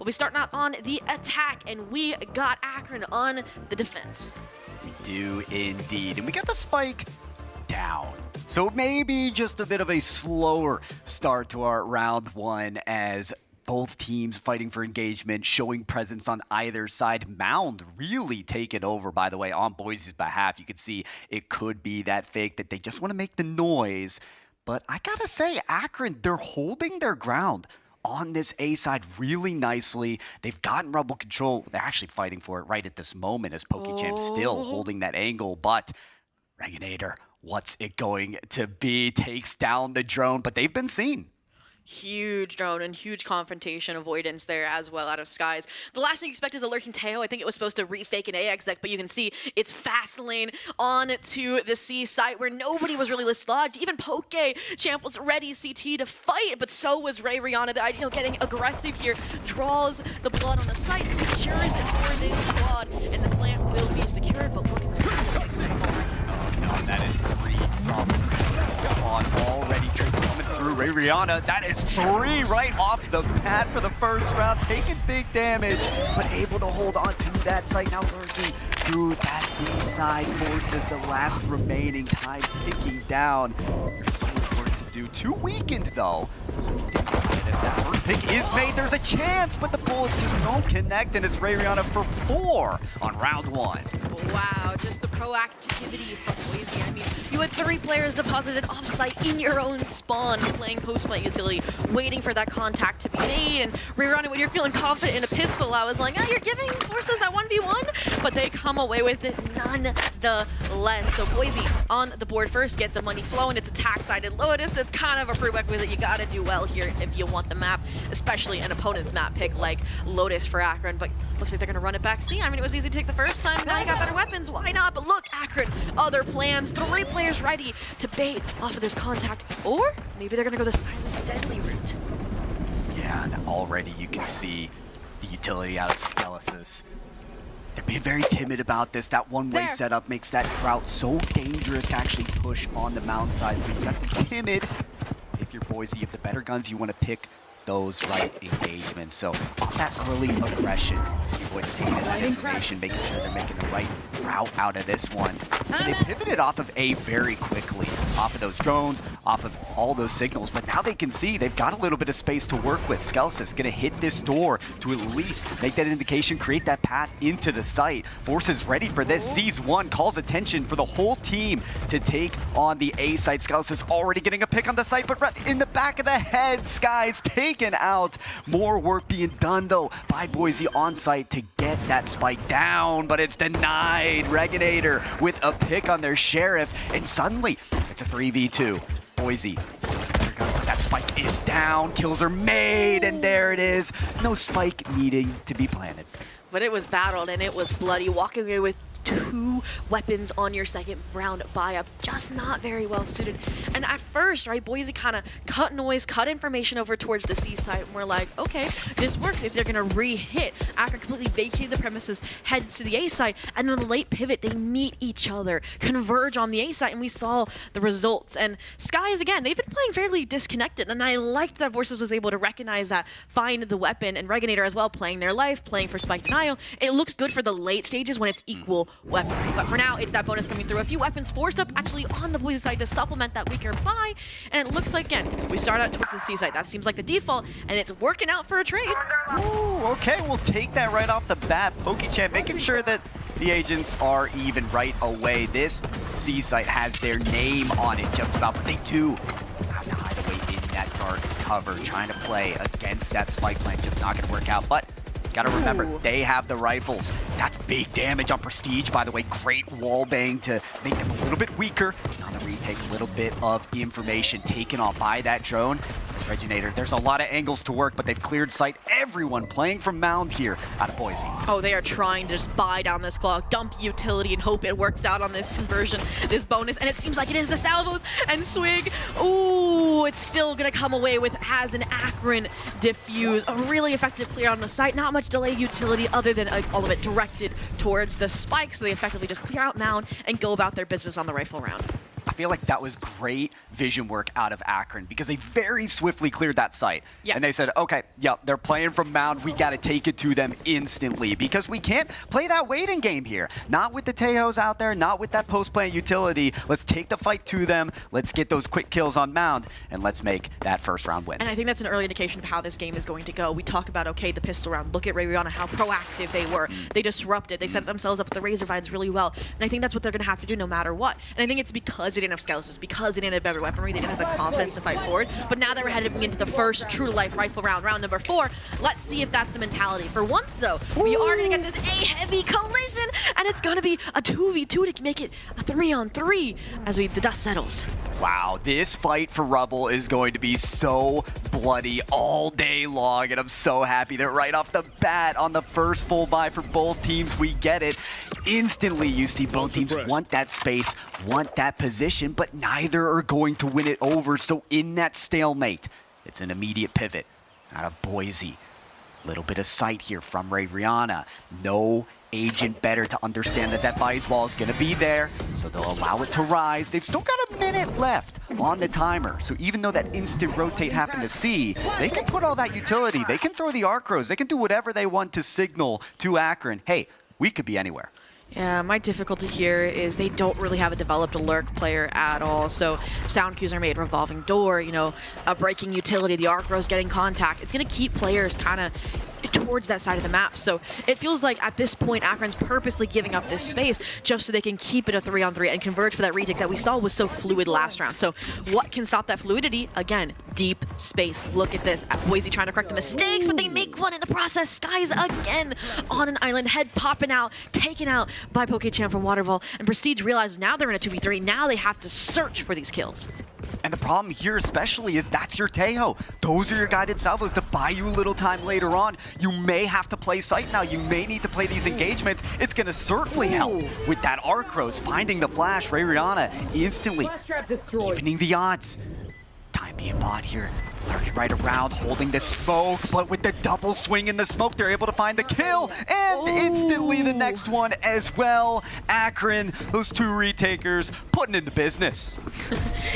will be starting out on the attack, and we got Akron on the defense. We do indeed, and we got the spike down. So maybe just a bit of a slower start to our round one as both teams fighting for engagement, showing presence on either side. Mound really taken over, by the way, on Boise's behalf. You can see it could be that fake that they just want to make the noise. But I gotta say, Akron, they're holding their ground on this A side really nicely. They've gotten rebel control. They're actually fighting for it right at this moment as PokeChamp still holding that angle. But Reginator, what's it going to be? Takes down the drone, but they've been seen. Huge drone and huge confrontation avoidance there as well out of Skies. The last thing you expect is a lurking Teo. I think it was supposed to refake an AX deck, but you can see it's fast lane on to the C site where nobody was really dislodged. Even PokeChamp was ready CT to fight, but so was Ray Rihanna. The ideal getting aggressive here, draws the blood on the site, secures it for this squad, and the plant will be secured, but look at the example. Oh no, that is 3 from the squad already. Trades coming through. Ray Rihanna, that is 3 right off the bat for the first round, taking big damage, but able to hold on to that site. Now lurking through that B side, forces the last remaining time ticking down. There's so much work to do. Too weakened though. So if that first pick is made, there's a chance, but the bullets just don't connect, and it's Ray Rihanna for 4 on round 1. Wow, just the proactivity from Boise. I mean, you had 3 players deposited offsite in your own spawn, playing post-plant utility, waiting for that contact to be made. And Ray Rihanna, when you're feeling confident in a pistol, I was like, oh, you're giving Forces that 1v1? But they come away with it nonetheless. So Boise on the board first, get the money flowing. It's attack-sided Lotus. It's kind of a prerequisite. You gotta do well here if you want the map, especially an opponent's map pick like Lotus for Akron. But looks like they're gonna run it back. See, I mean, it was easy to take the first time. Now you got better weapons. Why not? But look, Akron, other plans. 3 players ready to bait off of this contact. Or maybe they're gonna go the silent deadly route. Yeah, and already you can see the utility out of Skelesis. They're being very timid about this. That one-way setup makes that route so dangerous to actually push on the mound side. So you have to be timid. If you're Boise, you have the better guns, you want to pick those right engagements. So off that early aggression, you see Boise taking that information, making sure they're making the right route out of this one. And they pivoted off of A very quickly, off of those drones, off of all those signals, but now they can see they've got a little bit of space to work with. Skelesis gonna hit this door to at least make that indication, create that path into the site. Forces ready for this, sees one, calls attention for the whole team to take on the A site. Skelesis already getting a pick on the site, but right in the back of the head, Skies taken out. More work being done though by Boise on site to get that spike down, but it's denied. Reginator with a pick on their Sheriff, and suddenly it's a 3v2. Boise still with the better guns, but that spike is down. Kills are made, and there it is. No spike needing to be planted. But it was battled and it was bloody. Walking away with 2 weapons on your second round buy-up, just not very well suited. And at first, right, Boise kind of cut noise, cut information over towards the C site, and we're like, okay, this works if they're gonna re-hit. Akron completely vacated the premises, heads to the A site, and then the late pivot, they meet each other, converge on the A site, and we saw the results. And Skies, again, they've been playing fairly disconnected, and I liked that Forces was able to recognize that, find the weapon, and Reginator as well, playing their life, playing for spike denial. It looks good for the late stages when it's equal weaponry, but for now it's that bonus coming through. A few weapons forced up actually on the Boise side to supplement that weaker buy, and it looks like, again, we start out towards the C side. That seems like the default, and it's working out for a trade. Ooh, okay, we'll take that right off the bat. PokeChamp making sure that the agents are even right away. This C site has their name on it just about, but they do have to hide away in that dark cover, trying to play against that spike plant. Just not gonna work out, but gotta remember, they have the rifles. That's big damage on Prestige, by the way. Great wall bang to make them a little bit weaker. On the retake, a little bit of information taken off by that drone. Reginator, there's a lot of angles to work, but they've cleared sight. Everyone playing from Mound here out of Boise. Oh, they are trying to just buy down this clock, dump utility, and hope it works out on this conversion, this bonus, and it seems like it is. The salvos and Swig. Ooh, it's still gonna come away with as an Akron diffuse. A really effective clear on the site. Not much delay utility other than all of it directed towards the spike, so they effectively just clear out Mound and go about their business on the rifle round. I feel like that was great vision work out of Akron because they very swiftly cleared that site. Yeah. And they said, okay, yep, they're playing from mound. We got to take it to them instantly because we can't play that waiting game here. Not with the Teos out there, not with that post-plant utility. Let's take the fight to them. Let's get those quick kills on mound, and let's make that first round win. And I think that's an early indication of how this game is going to go. We talk about, okay, the pistol round. Look at Rihanna, how proactive they were. They disrupted. They set themselves up with the Razor Vines really well. And I think that's what they're going to have to do no matter what. And I think it's because they didn't have Skeletons, because they didn't have better weaponry, they didn't have the confidence to fight forward. But now that we're heading into the first true-to-life rifle round, round number 4, let's see if that's the mentality. For once, though, we are going to get this A-heavy collision, and it's going to be a 2v2 to make it a 3-on-3 as the dust settles. Wow, this fight for Rubble is going to be so bloody all day long, and I'm so happy that right off the bat on the first full buy for both teams, we get it. Instantly, you see both teams want that space, want that position, but neither are going to win it over. So in that stalemate, it's an immediate pivot out of Boise. Little bit of sight here from Ray Rihanna. No agent better to understand that that bias wall is going to be there, so they'll allow it to rise. They've still got a minute left on the timer, so even though that instant rotate happened to see, they can put all that utility. They can throw the Arcros. They can do whatever they want to signal to Akron, hey, we could be anywhere. Yeah, my difficulty here is they don't really have a developed lurk player at all. So sound cues are made, revolving door, you know, a breaking utility, the Arcros getting contact. It's going to keep players kind of towards that side of the map. So it feels like at this point, Akron's purposely giving up this space just so they can keep it a 3-on-3 and converge for that retake that we saw was so fluid last round. So what can stop that fluidity? Again, deep space. Look at this. Boise trying to correct the mistakes, but they make one in the process. Skies again on an island, head popping out, taken out by PokeChamp from Waterfall, and Prestige realizes now they're in a 2v3. Now they have to search for these kills. And the problem here especially is that's your Teo. Those are your guided salvos to buy you a little time later on. You may have to play sight now. You may need to play these engagements. It's going to certainly help with that Arcros finding the flash. Ray Rihanna instantly evening the odds. Time being bought here. Lurking right around, holding the smoke, but with the double swing in the smoke, they're able to find the kill, and instantly the next one as well. Akron, those two retakers, putting into business.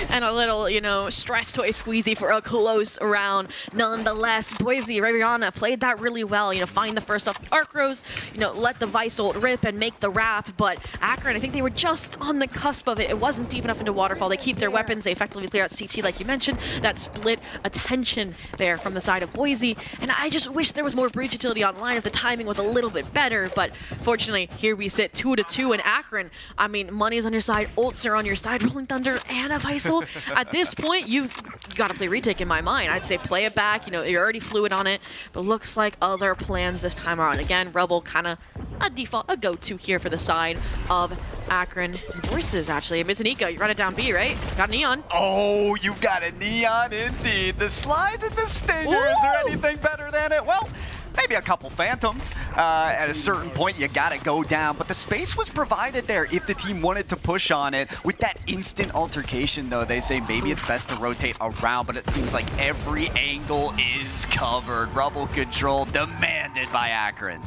And a little, you know, stress toy squeezy for a close round. Nonetheless, Boise, Rihanna played that really well. You know, find the first off Arcros, you know, let the Vice ult rip and make the wrap, but Akron, I think they were just on the cusp of it. It wasn't deep enough into Waterfall. They keep their weapons, they effectively clear out CT like you mentioned. That split attention there from the side of Boise, and I just wish there was more breach utility online if the timing was a little bit better, but fortunately, here we sit 2-2 in Akron. I mean, money's on your side, ults are on your side, Rolling Thunder and a Vice ult. At this point, you got to play retake in my mind. I'd say play it back, you know, you're already fluid on it, but looks like other plans this time around. Again, Rebel kind of a default, a go-to here for the side of Akron. Voices, actually. It's an Eco. You run it down B, right? Got Neon. Oh, you've got a Neon indeed. The slide and the stinger. Ooh. Is there anything better than it? Well, maybe a couple Phantoms. At a certain point, you gotta go down. But the space was provided there if the team wanted to push on it. With that instant altercation, though, they say maybe it's best to rotate around, but it seems like every angle is covered. Rubble control demanded by Akron.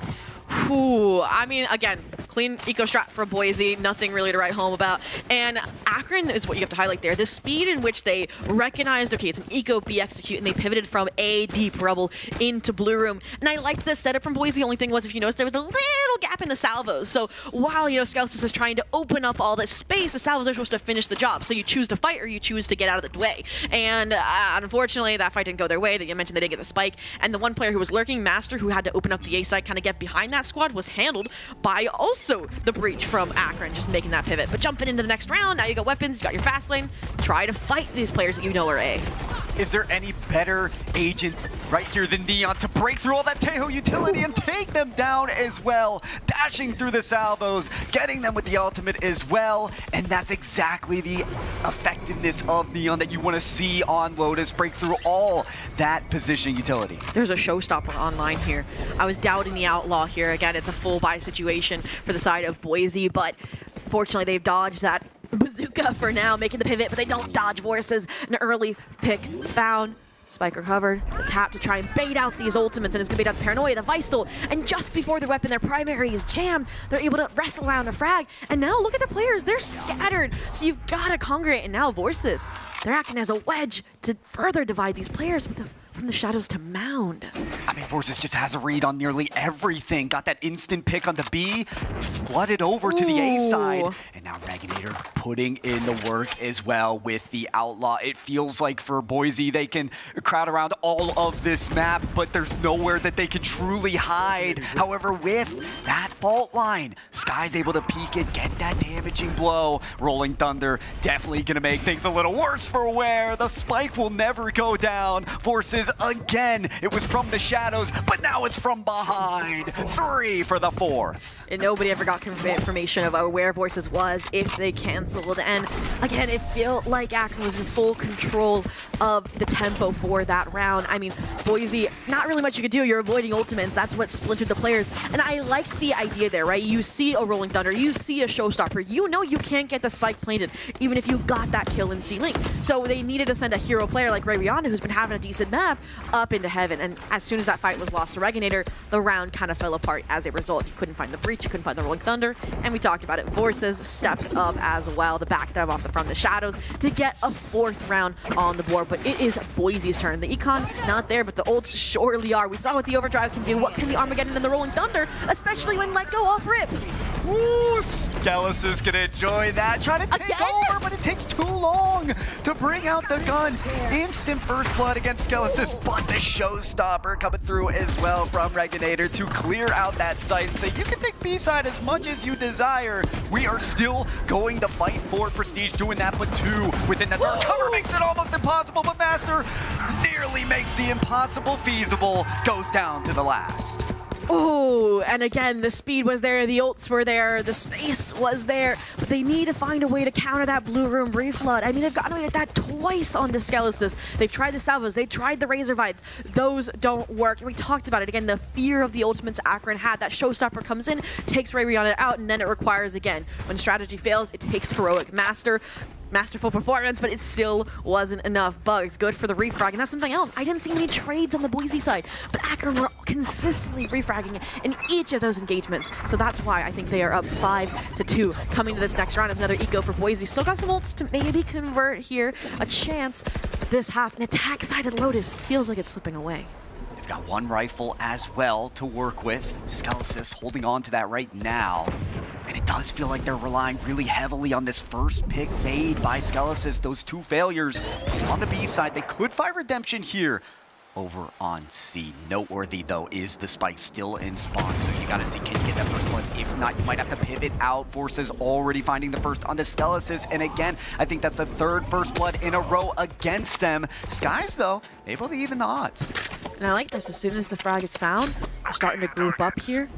Ooh, I mean, again, clean eco strat for Boise, nothing really to write home about. And Akron is what you have to highlight there. The speed in which they recognized, okay, it's an eco B execute, and they pivoted from A deep Rebel into Blue Room. And I liked the setup from Boise. The only thing was, if you noticed, there was a little gap in the salvos. So while, you know, Skeletons is trying to open up all this space, the salvos are supposed to finish the job. So you choose to fight or you choose to get out of the way. And unfortunately, that fight didn't go their way. You mentioned they didn't get the spike. And the one player who was lurking, Master, who had to open up the A side, kind of get behind that squad, was handled by also the breach from Akron, just making that pivot. But jumping into the next round, now you got weapons, you got your fast lane. Try to fight these players that you know are A. Is there any better agent right here than Neon to break through all that Tejo utility and take them down as well? Dashing through the salvos, getting them with the ultimate as well. And that's exactly the effectiveness of Neon that you want to see on Lotus, break through all that position utility. There's a showstopper online here. I was doubting the Outlaw here. Again, it's a full buy situation for the side of Boise, but fortunately they've dodged that bazooka for now, making the pivot, but they don't dodge Vorces. An early pick found. Spike recovered, the tap to try and bait out these ultimates, and it's gonna bait out the Paranoia, the Vice ult, and just before their weapon, their primary is jammed, they're able to wrestle around a frag, and now look at the players, they're scattered, so you've gotta congregate, and now Vorces, they're acting as a wedge to further divide these players with from the shadows to mound. I mean, Vorces just has a read on nearly everything. Got that instant pick on the B, flooded over to the A side, and now Reginator putting in the work as well with the Outlaw. It feels like for Boise, they can crowd around all of this map, but there's nowhere that they can truly hide. However, with that fault line, Sky's able to peek it, get that damaging blow. Rolling Thunder definitely gonna make things a little worse for Ware. The spike will never go down. Vorces again, it was from the shadows, but now it's from behind. 3 for the 4th. And nobody ever got confirmation of where Voices was if they canceled. And again, it felt like Akron was in full control of the tempo for that round. I mean, Boise, not really much you could do. You're avoiding ultimates. That's what splintered the players. And I liked the idea there, right? You see a Rolling Thunder, you see a Showstopper. You know you can't get the spike planted, even if you got that kill in C-Link. So they needed to send a hero player like Rihanna, who's been having a decent map, up into heaven. And as soon as that fight was lost to Reginator, the round kind of fell apart as a result. You couldn't find the breach, you couldn't find the Rolling Thunder, and we talked about it. Vorces steps up as well, the backstab off from the shadows to get a 4th round on the board. But it is Boise's turn. The Econ not there, but the ults surely are. We saw what the Overdrive can do. What can the Armageddon and the Rolling Thunder, especially when let go off rip? Ooh, Skellis is gonna enjoy that. Try to take over, but it takes too long to bring out the gun. Instant first blood against Skellis, but the showstopper coming through as well from Reginator to clear out that site and say, you can take B-side as much as you desire. We are still going to fight for Prestige, doing that, but 2 within the dark cover makes it almost impossible, but Master nearly makes the impossible feasible, goes down to the last. Oh, and again, the speed was there, the ults were there, the space was there, but they need to find a way to counter that blue room reflood. I mean, they've gotten away with that twice on Discelesis. They've tried the salvos, they've tried the Razor Vides. Those don't work. And we talked about it again, the fear of the ultimates Akron had. That showstopper comes in, takes Rihanna out, and then it requires again. When strategy fails, it takes heroic masterful performance, but it still wasn't enough. Bugs, good for the refrag, and that's something else. I didn't see any trades on the Boise side, but Akron were consistently refragging in each of those engagements. So that's why I think they are up 5-2. Coming to this next round is another eco for Boise. Still got some ults to maybe convert here. A chance this half. An attack-sided Lotus feels like it's slipping away. Got 1 rifle as well to work with. Skellis holding on to that right now. And it does feel like they're relying really heavily on this first pick made by Skellis. Those 2 failures on the B side. They could find redemption here over on C. Noteworthy, though, is the spike still in spawn. So you gotta see, can you get that first one? If not, you might have to pivot out. Forces already finding the first on the Skellis. And again, I think that's the 3rd first blood in a row against them. Skies, though, able to even the odds. And I like this. As soon as the frag is found, we're starting to group up here.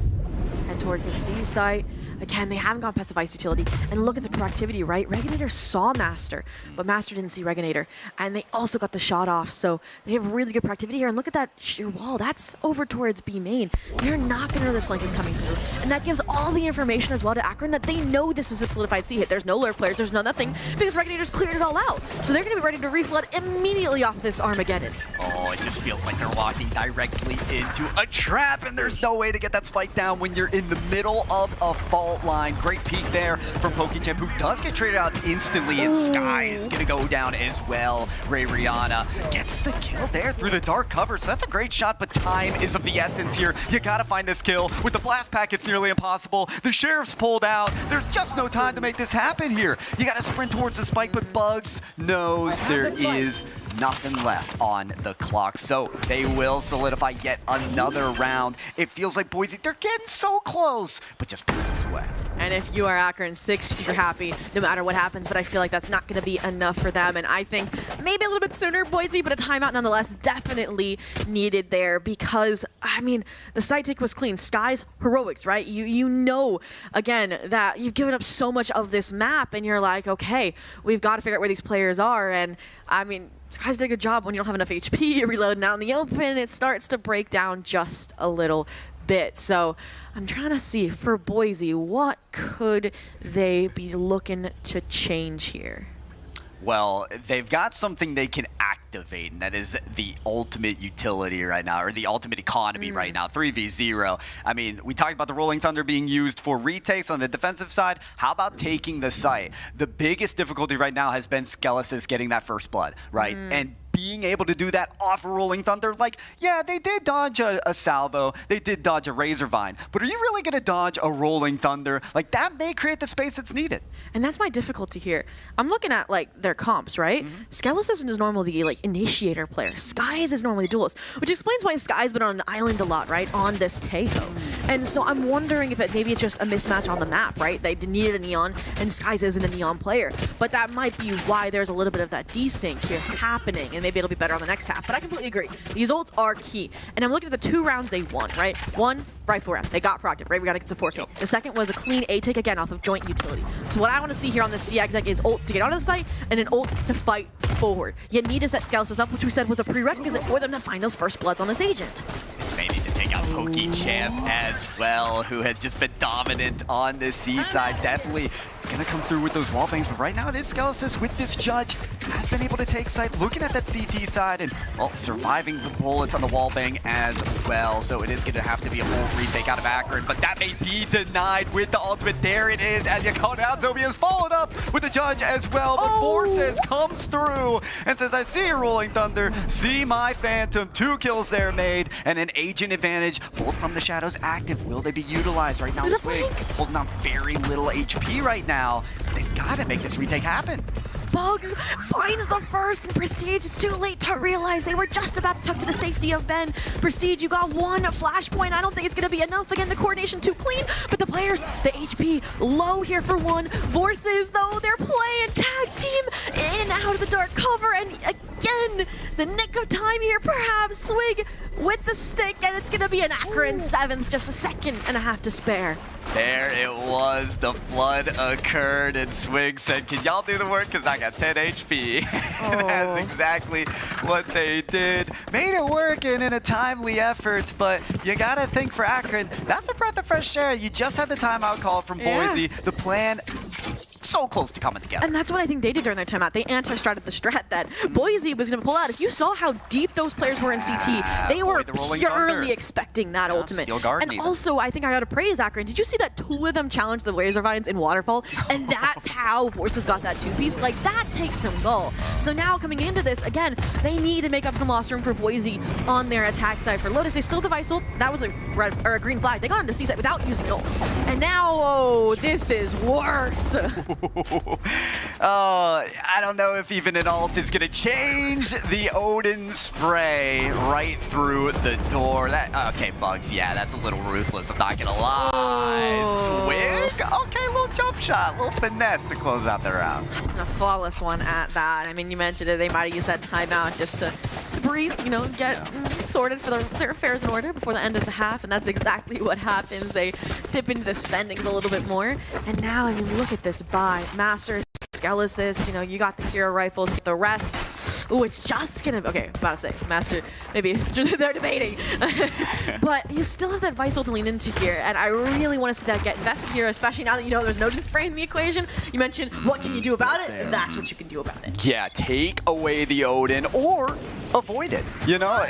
Head towards the C site. Again, they haven't gone past the Vice utility. And look at the proactivity, right? Reginator saw Master, but Master didn't see Reginator. And they also got the shot off, so they have really good proactivity here. And look at that sheer wall. That's over towards B main. They're not going to know this flank is coming through. And that gives all the information as well to Akron that they know this is a solidified C hit. There's no lurk players, there's no nothing, because Reginator's cleared it all out. So they're going to be ready to reflood immediately off this Armageddon. Oh, it just feels like they're walking directly into a trap, and there's no way to get that spike down when you're in the middle of a fault line. Great peek there from PokeChamp, who does get traded out instantly, and Sky is gonna go down as well. Rihanna gets the kill there through the dark cover, so that's a great shot, but time is of the essence here. You gotta find this kill. With the blast pack, it's nearly impossible. The Sheriff's pulled out. There's just no time to make this happen here. You gotta sprint towards the spike, but Bugs knows there is nothing left on the clock, so they will solidify yet another round. It feels like Boise, they're getting so close, but just pieces away. And if you are Akron 6, you're happy no matter what happens, but I feel like that's not going to be enough for them. And I think maybe a little bit sooner, Boise, but a timeout nonetheless definitely needed there because, I mean, the side take was clean. Sky's heroics, right? You know, again, that you've given up so much of this map and you're like, okay, we've got to figure out where these players are. And, I mean, Sky's did a good job when you don't have enough HP, you're reloading out in the open, it starts to break down just a little bit. So I'm trying to see for Boise, what could they be looking to change here? Well, they've got something they can activate, and that is the ultimate utility right now, or the ultimate economy right now, 3v0. I mean, we talked about the Rolling Thunder being used for retakes on the defensive side. How about taking the site? The biggest difficulty right now has been Skelesis getting that first blood, right? And being able to do that off a Rolling Thunder, like, yeah, they did dodge a salvo, they did dodge a Razor Vine, but are you really going to dodge a Rolling Thunder? Like, that may create the space that's needed. And that's my difficulty here. I'm looking at, like, their comps, right? Skelesis is normally the, like, initiator player. Skies is normally duelist, which explains why Sky's been on an island a lot, right, on this Tahoe. And so I'm wondering if maybe it's just a mismatch on the map, right? They needed a Neon, and Skies isn't a Neon player. But that might be why there's a little bit of that desync here happening, and maybe it'll be better on the next half. But I completely agree. These ults are key. And I'm looking at the 2 rounds they won, right? One, rifle round. They got proactive, right? We got to get some 4K. The second was a clean A take again off of joint utility. So what I want to see here on the CECC is ult to get out of the site and an ult to fight forward. You need to set Skelesis up, which we said was a prerequisite for them to find those first bloods on this agent. They need to take out PyroJ as well, who has just been dominant on this C side. Definitely gonna come through with those wall bangs, but right now it is Skelesis with this judge. Has been able to take site, looking at that CT side, and, well, surviving the bullets on the wall bang as well. So it is gonna have to be a full retake out of Akron, but that may be denied with the ultimate. There it is, as you called out. Zhobiii is followed up with the judge as well, but Forces comes through and says, I see a Rolling Thunder, see my Phantom. 2 kills there made, and an agent advantage, both from the shadows active. Will they be utilized right now? Swig holding on very little HP right now. They've got to make this retake happen. Bugs finds the first, and Prestige, it's too late to realize they were just about to tuck to the safety of Ben. Prestige, you got 1 flashpoint. I don't think it's going to be enough. Again, the coordination too clean, but the players, the HP low here for 1. Forces, though, they're playing tag team in and out of the dark cover, and again, the nick of time here, perhaps Swig with the stick, and it's going to be an Akron 7th, just a second and a half to spare. There it was. The flood occurred, and Swig said, can y'all do the work? Because I got 10 HP. And that's exactly what they did. Made it work and in a timely effort, but you got to think for Akron, that's a breath of fresh air. You just had the timeout call from Boise. The plan so close to coming together. And that's what I think they did during their timeout. They anti-stratted the strat that Boise was going to pull out. If you saw how deep those players were in CT, they were purely expecting that ultimate. And also, I think I got to praise Akron. Did you see that 2 of them challenged the Razor Vines in Waterfall? And that's how Forces got that 2-piece. Like, that takes some goal. So now coming into this, again, they need to make up some lost room for Boise on their attack side. For Lotus, they still device ult. That was a red or a green flag. They got into C side without using ult. And now, this is worse. I don't know if even an ult is going to change the Odin spray right through the door. Okay, Bugs, yeah, that's a little ruthless, I'm not going to lie. Swig? Okay, little jump shot, little finesse to close out the round. A flawless one at that. I mean, you mentioned it, they might have used that timeout just to breathe, you know, get sorted for their affairs in order before the end of the half, and that's exactly what happens. They dip into the spendings a little bit more, and now, I mean, look at this buy. Masters, Skelesis, you know, you got the hero rifles, the rest. Ooh, it's just gonna, okay, about to say, Master, maybe they're debating. But you still have that Vice ult to lean into here, and I really want to see that get invested here, especially now that you know there's no spray in the equation. You mentioned, what can you do about it? That's what you can do about it. Yeah, take away the Odin, or avoid it. You know,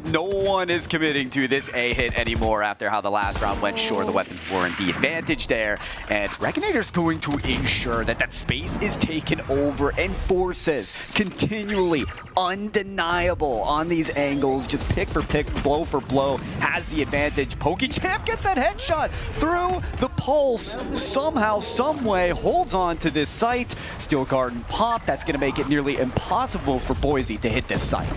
no one is committing to this A hit anymore after how the last round went. Sure, the weapons weren't the advantage there, and Reginator's going to ensure that that space is taken over, and Forces continually undeniable on these angles, just pick for pick, blow for blow, has the advantage. PyroJ gets that headshot through the pulse, somehow, someway, holds on to this site. Steel Garden pop, that's gonna make it nearly impossible for Boise to hit this site.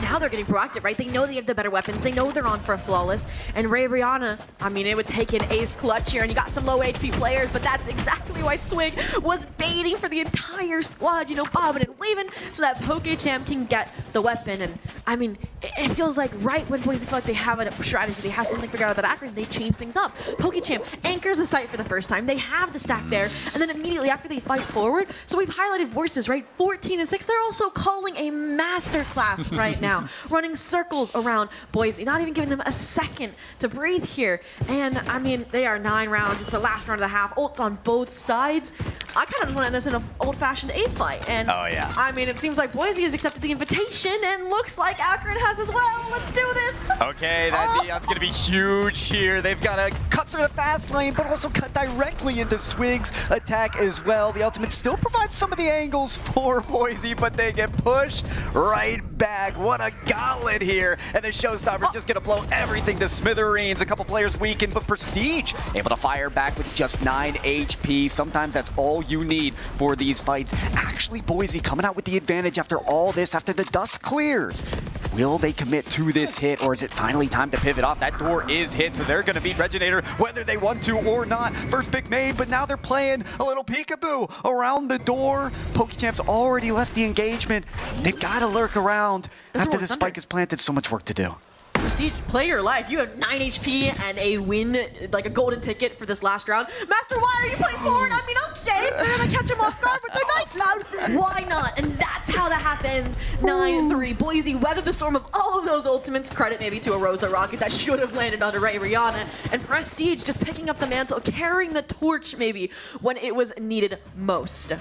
Now they're getting proactive, right? They know they have the better weapons. They know they're on for a flawless. And Ray Rihanna, I mean, it would take an ace clutch here, and you got some low HP players, but that's exactly why Swig was baiting for the entire squad, you know, bobbing and waving, so that PyroJ can get the weapon. And I mean, it feels like right when Boise feel like they have a strategy, they have something figured out that Akron, they change things up. PyroJ anchors the site for the first time. They have the stack there, and then immediately after they fight forward. So we've highlighted Forces, right? 14 and 6. They're also calling a masterclass right now. Running circles around Boise, not even giving them a second to breathe here. And I mean, they are 9 rounds. It's the last round of the half. Ults on both sides. I kind of want to end this in an old-fashioned old-fashioned A fight. And oh yeah, I mean, it seems like Boise has accepted the invitation, and looks like Akron has as well. Let's do this. Okay, that's going to be huge here. They've got to cut through the fast lane, but also cut directly into Swig's attack as well. The ultimate still provides some of the angles for Boise, but they get pushed right back. What a gauntlet here. And the showstopper just going to blow everything to smithereens. A couple players weakened, but Prestige able to fire back with just 9 HP. Sometimes that's all you need for these fights. Actually, Boise coming out with the advantage after all this, after the dust clears. Will they commit to this hit, or is it finally time to pivot off? That door is hit, so they're going to beat Reginator whether they want to or not. First pick made, but now they're playing a little peekaboo around the door. PokeChamp's already left the engagement. They've got to lurk around after the spike is planted. So much work to do. Prestige, play your life. You have 9 HP and a win, like a golden ticket for this last round. Master, why are you playing forward? I mean, okay, they're gonna catch him off guard, but they're nice loud. Why not? And that's how that happens. 9-3. Boise weathered the storm of all of those ultimates. Credit maybe to a Rosa Rocket that should have landed on Ray Rihanna. And Prestige just picking up the mantle, carrying the torch maybe when it was needed most.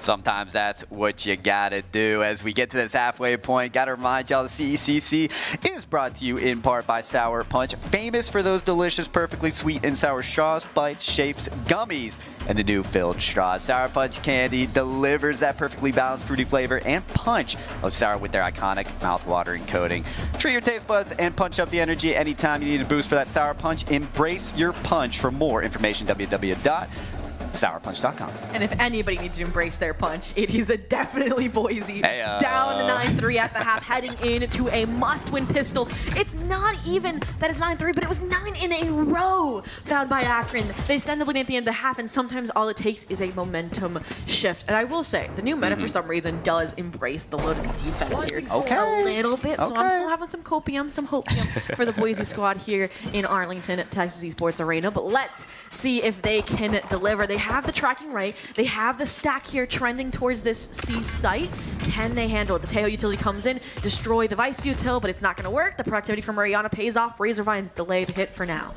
Sometimes that's what you gotta do. As we get to this halfway point, gotta remind y'all the CECC is brought to you in part by Sour Punch, famous for those delicious, perfectly sweet and sour straws, bites, shapes, gummies, and the new filled straws. Sour Punch candy delivers that perfectly balanced fruity flavor and punch of sour with their iconic mouth-watering coating. Treat your taste buds and punch up the energy anytime you need a boost for that Sour Punch. Embrace your punch. For more information, www.sourpunch.com. And if anybody needs to embrace their punch, it is definitely Boise. Hey, down 9-3 at the half, heading into a must-win pistol. It's not even that it's 9-3, but it was 9 in a row found by Akron. They extend the lead at the end of the half, and sometimes all it takes is a momentum shift. And I will say, the new meta for some reason does embrace the Lotus defense here a little bit. So I'm still having some copium, some hopium for the Boise squad here in Arlington at Texas Esports Arena. But let's see if they can deliver. They have the tracking right. They have the stack here trending towards this C site. Can they handle it? The Tejo utility comes in, destroy the Vice util, but it's not going to work. The productivity from Mariana pays off. Razorvines delay the hit for now.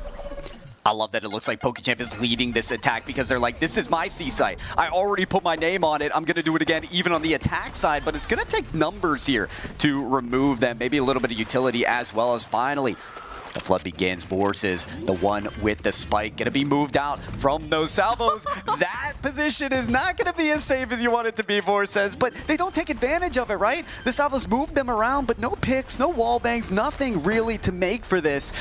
I love that it looks like PokeChamp is leading this attack because they're like, this is my C site. I already put my name on it. I'm going to do it again even on the attack side, but it's going to take numbers here to remove them. Maybe a little bit of utility as well. As finally the flood begins. Forces the one with the spike going to be moved out from those salvos. That position is not going to be as safe as you want it to be, Forces, but they don't take advantage of it, right? The salvos move them around, but no picks, no wall bangs, nothing really to make for this.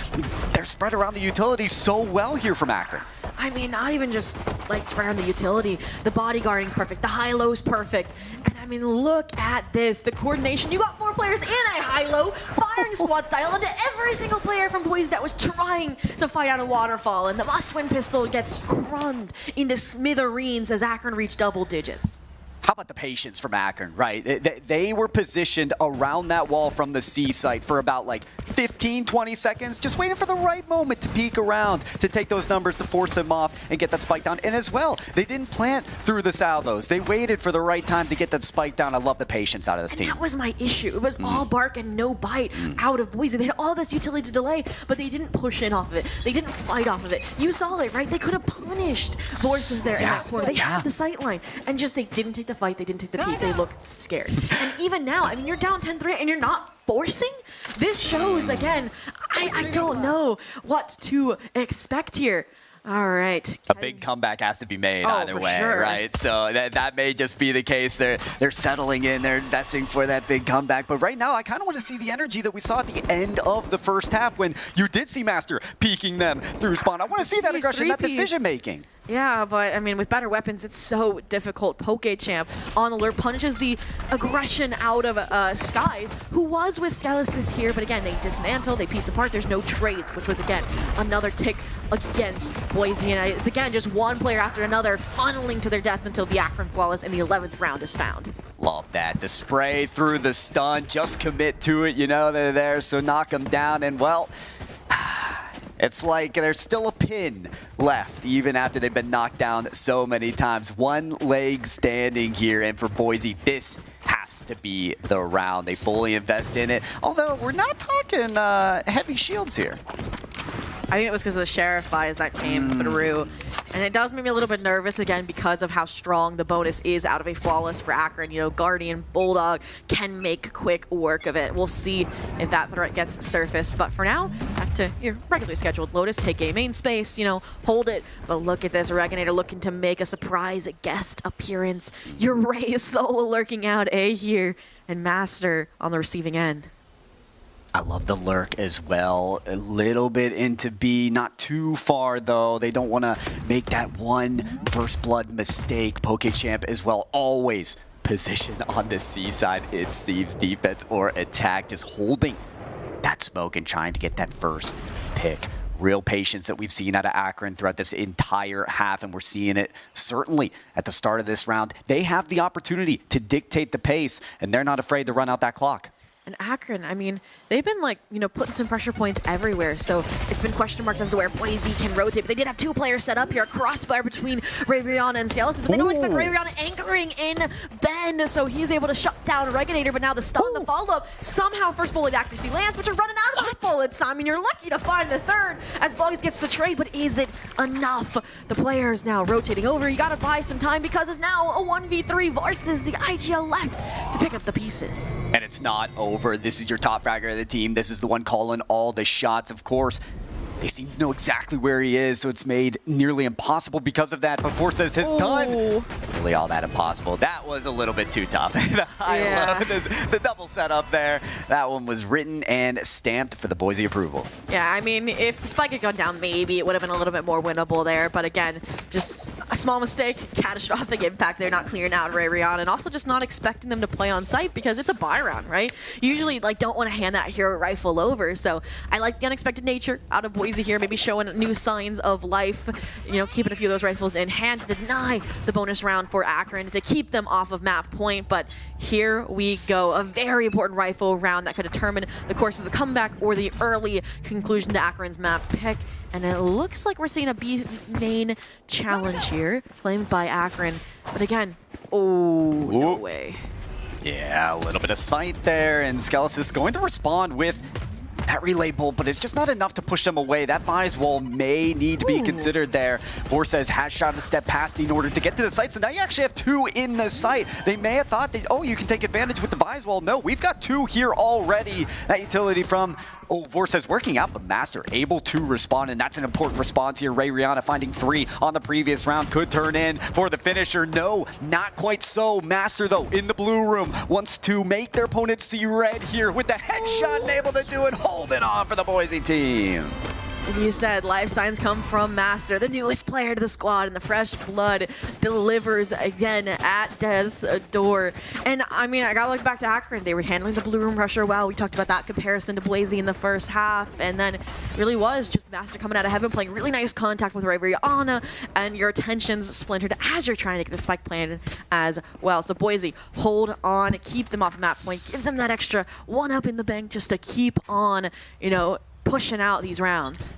They're spread around the utility so well here from Akron. I mean, not even just like spread around the utility. The bodyguarding's perfect. The high-low's perfect. And I mean, look at this. The coordination. You got 4 players in a high-low, firing squad style into every single player from Boise that was trying to fight out a waterfall. And the must-win pistol gets crumbed into smithereens as Akron reached double digits. How about the patience from Akron, right? They were positioned around that wall from the C site for about like 15, 20 seconds, just waiting for the right moment to peek around, to take those numbers, to force them off and get that spike down. And as well, they didn't plant through the salvos. They waited for the right time to get that spike down. I love the patience out of this team. That was my issue. It was all bark and no bite out of Boise. They had all this utility to delay, but they didn't push in off of it. They didn't fight off of it. You saw it, right? They could have punished Forces there in that corner. They had the sight line, and just they didn't take the fight. They didn't take the peek. They looked scared. And even now, I mean, you're down 10-3 and you're not forcing? This shows, again, I don't know what to expect here. All right. A big comeback has to be made either way, right? So that may just be the case. They're settling in. They're investing for that big comeback. But right now, I kind of want to see the energy that we saw at the end of the first half when you did see Master peeking them through spawn. I want to see that aggression, that decision-making. Yeah, but I mean, with better weapons, it's so difficult. PokeChamp on alert punishes the aggression out of Sky, who was with Skelesis here, but again, they dismantle, they piece apart. There's no trades, which was again another tick against Boise, and it's again just one player after another funneling to their death until the Akron Flawless in the 11th round is found. Love that. The spray through the stun, just commit to it. You know they're there, so knock them down, and well, it's like there's still a pin left, even after they've been knocked down so many times. One leg standing here, and for Boise, this has to be the round. They fully invest in it, although we're not talking heavy shields here. I think it was because of the Sheriff buys that came through. And it does make me a little bit nervous again because of how strong the bonus is out of a flawless for Akron. You know, Guardian, Bulldog can make quick work of it. We'll see if that threat gets surfaced. But for now, back to your regularly scheduled Lotus. Take a main space, you know, hold it. But look at this, Reginator looking to make a surprise guest appearance. Your Ray solo lurking out A here, and Master on the receiving end. I love the lurk as well. A little bit into B, not too far though. They don't want to make that one first blood mistake. PokeChamp as well, always position on the C side. It seems defense or attack, just holding that smoke and trying to get that first pick. Real patience that we've seen out of Akron throughout this entire half, and we're seeing it certainly at the start of this round. They have the opportunity to dictate the pace, and they're not afraid to run out that clock. And Akron, I mean, they've been like, you know, putting some pressure points everywhere. So it's been question marks as to where Boise can rotate. But they did have two players set up here. A crossfire between Rihanna and Cialis. But they don't expect Rihanna anchoring in Ben. So he's able to shut down Reginator. But now the stun, the follow-up, somehow first bullet accuracy lands. But you're running out of those bullets, Simon. You're lucky to find the third as Bugs gets the trade. But is it enough? The players now rotating over. You got to buy some time because it's now a 1v3 versus the IGL left to pick up the pieces. And it's not over. This is your top fragger of the team. This is the one calling all the shots, of course. They seem to know exactly where he is, so it's made nearly impossible because of that. But Forces has done really all that impossible. That was a little bit too tough. The high low, the double setup there. That one was written and stamped for the Boise approval. Yeah, I mean, if the spike had gone down, maybe it would have been a little bit more winnable there. But again, just a small mistake, catastrophic impact. They're not clearing out Rihanna, and also just not expecting them to play on site because it's a buy round, right? You usually like don't want to hand that hero rifle over. So I like the unexpected nature out of Boise here, maybe showing new signs of life, you know, keeping a few of those rifles in hand to deny the bonus round for Akron to keep them off of map point. But here we go, a very important rifle round that could determine the course of the comeback or the early conclusion to Akron's map pick. And it looks like we're seeing a B main challenge here, claimed by Akron. But again, no way. Yeah, a little bit of sight there, and Skelis is going to respond with that relay bolt, but it's just not enough to push them away. That buys wall may need to be considered there. Forces has shot a step past in order to get to the site, so now you actually have two in the site. They may have thought that, oh, you can take advantage with the buys wall. No, we've got two here already. That utility from Forces working out, but Master able to respond, and that's an important response here. Rihanna finding 3 on the previous round could turn in for the finisher. No, not quite so. Master, though, in the blue room, wants to make their opponent see red here with the headshot and able to do it. Hold it on for the Boise team. You said life signs come from Master, the newest player to the squad, and the fresh blood delivers again at death's door. And I mean, I gotta look back to Akron. They were handling the blue room pressure well. We talked about that comparison to Boise in the first half, and then it really was just Master coming out of heaven, playing really nice contact with Rihanna, and your attention's splintered as you're trying to get the spike planted as well. So Boise, hold on, keep them off map point, give them that extra one up in the bank just to keep on, you know, pushing out these rounds.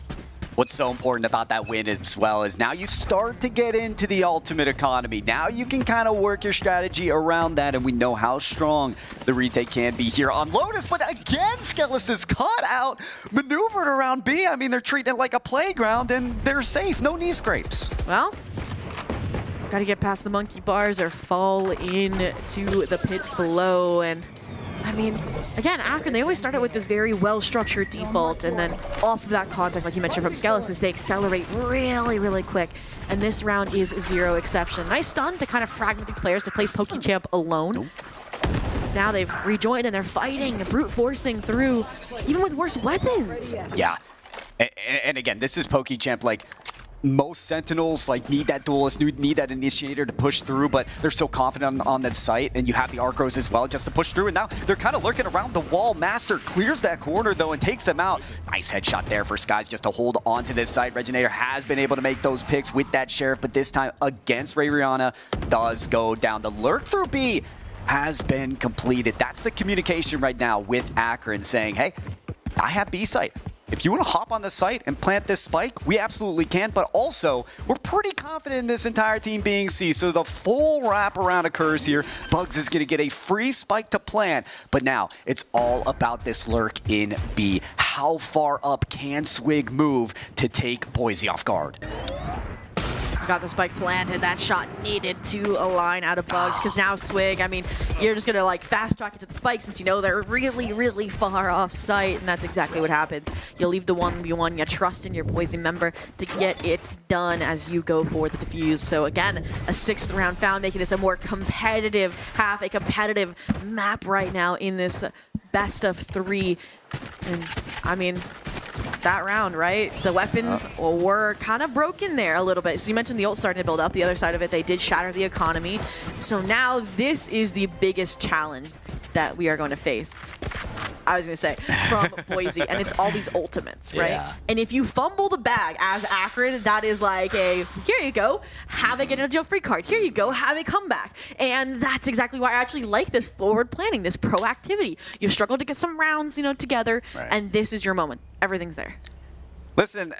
What's so important about that win as well is now you start to get into the ultimate economy. Now you can kind of work your strategy around that, and we know how strong the retake can be here on Lotus. But again, Skelis is caught out, maneuvered around B. I mean, they're treating it like a playground, and they're safe. No knee scrapes. Well, got to get past the monkey bars or fall into the pit below. And I mean, again, Akron, they always start out with this very well-structured default, and then off of that contact, like you mentioned from Skelis, is they accelerate really, really quick. And this round is zero exception. Nice stun to kind of fragment the players to place PokeChamp alone. Now they've rejoined and they're fighting, brute forcing through, even with worse weapons. Yeah. And again, this is PokeChamp, like, most Sentinels like need that duelist, need that initiator to push through, but they're so confident on that site, and you have the Arcros as well just to push through, and now they're kind of lurking around the wall. Master clears that corner though and takes them out. Nice headshot there for Skies just to hold on to this site. Reginator has been able to make those picks with that Sheriff, but this time against Rihanna does go down. The lurk through B has been completed. That's the communication right now with Akron saying, hey, I have B site. If you want to hop on the site and plant this spike, we absolutely can, but also, we're pretty confident in this entire team being C, so the full wraparound occurs here. Bugs is going to get a free spike to plant, but now it's all about this lurk in B. How far up can Swig move to take Boise off guard? Got the spike planted. That shot needed to align out of bugs because now Swig, I mean, you're just going to like fast track it to the spike since you know they're really, really far off site, and that's exactly what happens. You'll leave the 1v1. You trust in your Boise member to get it done as you go for the defuse. So again, a 6th round found, making this a more competitive half, a competitive map right now in this best of 3. And I mean, that round, right? The weapons were kind of broken there a little bit. So you mentioned the ult starting to build up. The other side of it, they did shatter the economy. So now this is the biggest challenge that we are going to face. I was going to say, from Boise, and it's all these ultimates, right? Yeah. And if you fumble the bag as Akron, that is like a, here you go, have a get in a jail free card. Here you go, have a comeback. And that's exactly why I actually like this forward planning, this proactivity. You struggle to get some rounds, you know, together, and this is your moment. Everything's there. Listen,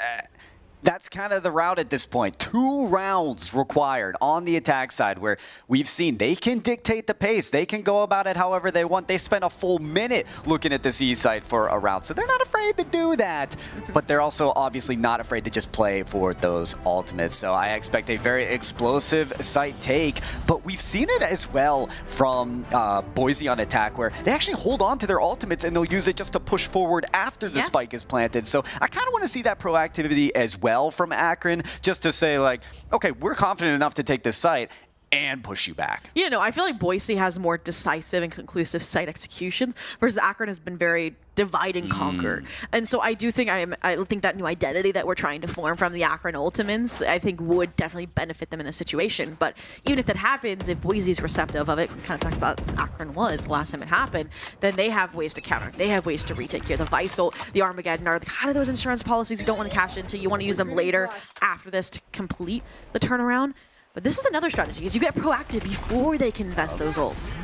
that's kind of the route at this point. 2 rounds required on the attack side where we've seen they can dictate the pace. They can go about it however they want. They spent a full minute looking at the C side for a round, so they're not afraid to do that. But they're also obviously not afraid to just play for those ultimates. So I expect a very explosive site take, but we've seen it as well from Boise on attack where they actually hold on to their ultimates and they'll use it just to push forward after the spike is planted. So I kind of want to see that proactivity as well from Akron, just to say like, okay, we're confident enough to take this site and push you back. You know, I feel like Boise has more decisive and conclusive site executions, versus Akron has been very divide and conquer. And so I do think I think that new identity that we're trying to form from the Akron Ultimates, I think would definitely benefit them in this situation. But even if that happens, if Boise's receptive of it, kind of talked about Akron was last time it happened, then they have ways to counter. They have ways to retake here. The Visal, the Armageddon are kind of those insurance policies you don't want to cash into. You want to use them later after this to complete the turnaround. But this is another strategy, is you get proactive before they can invest those ults.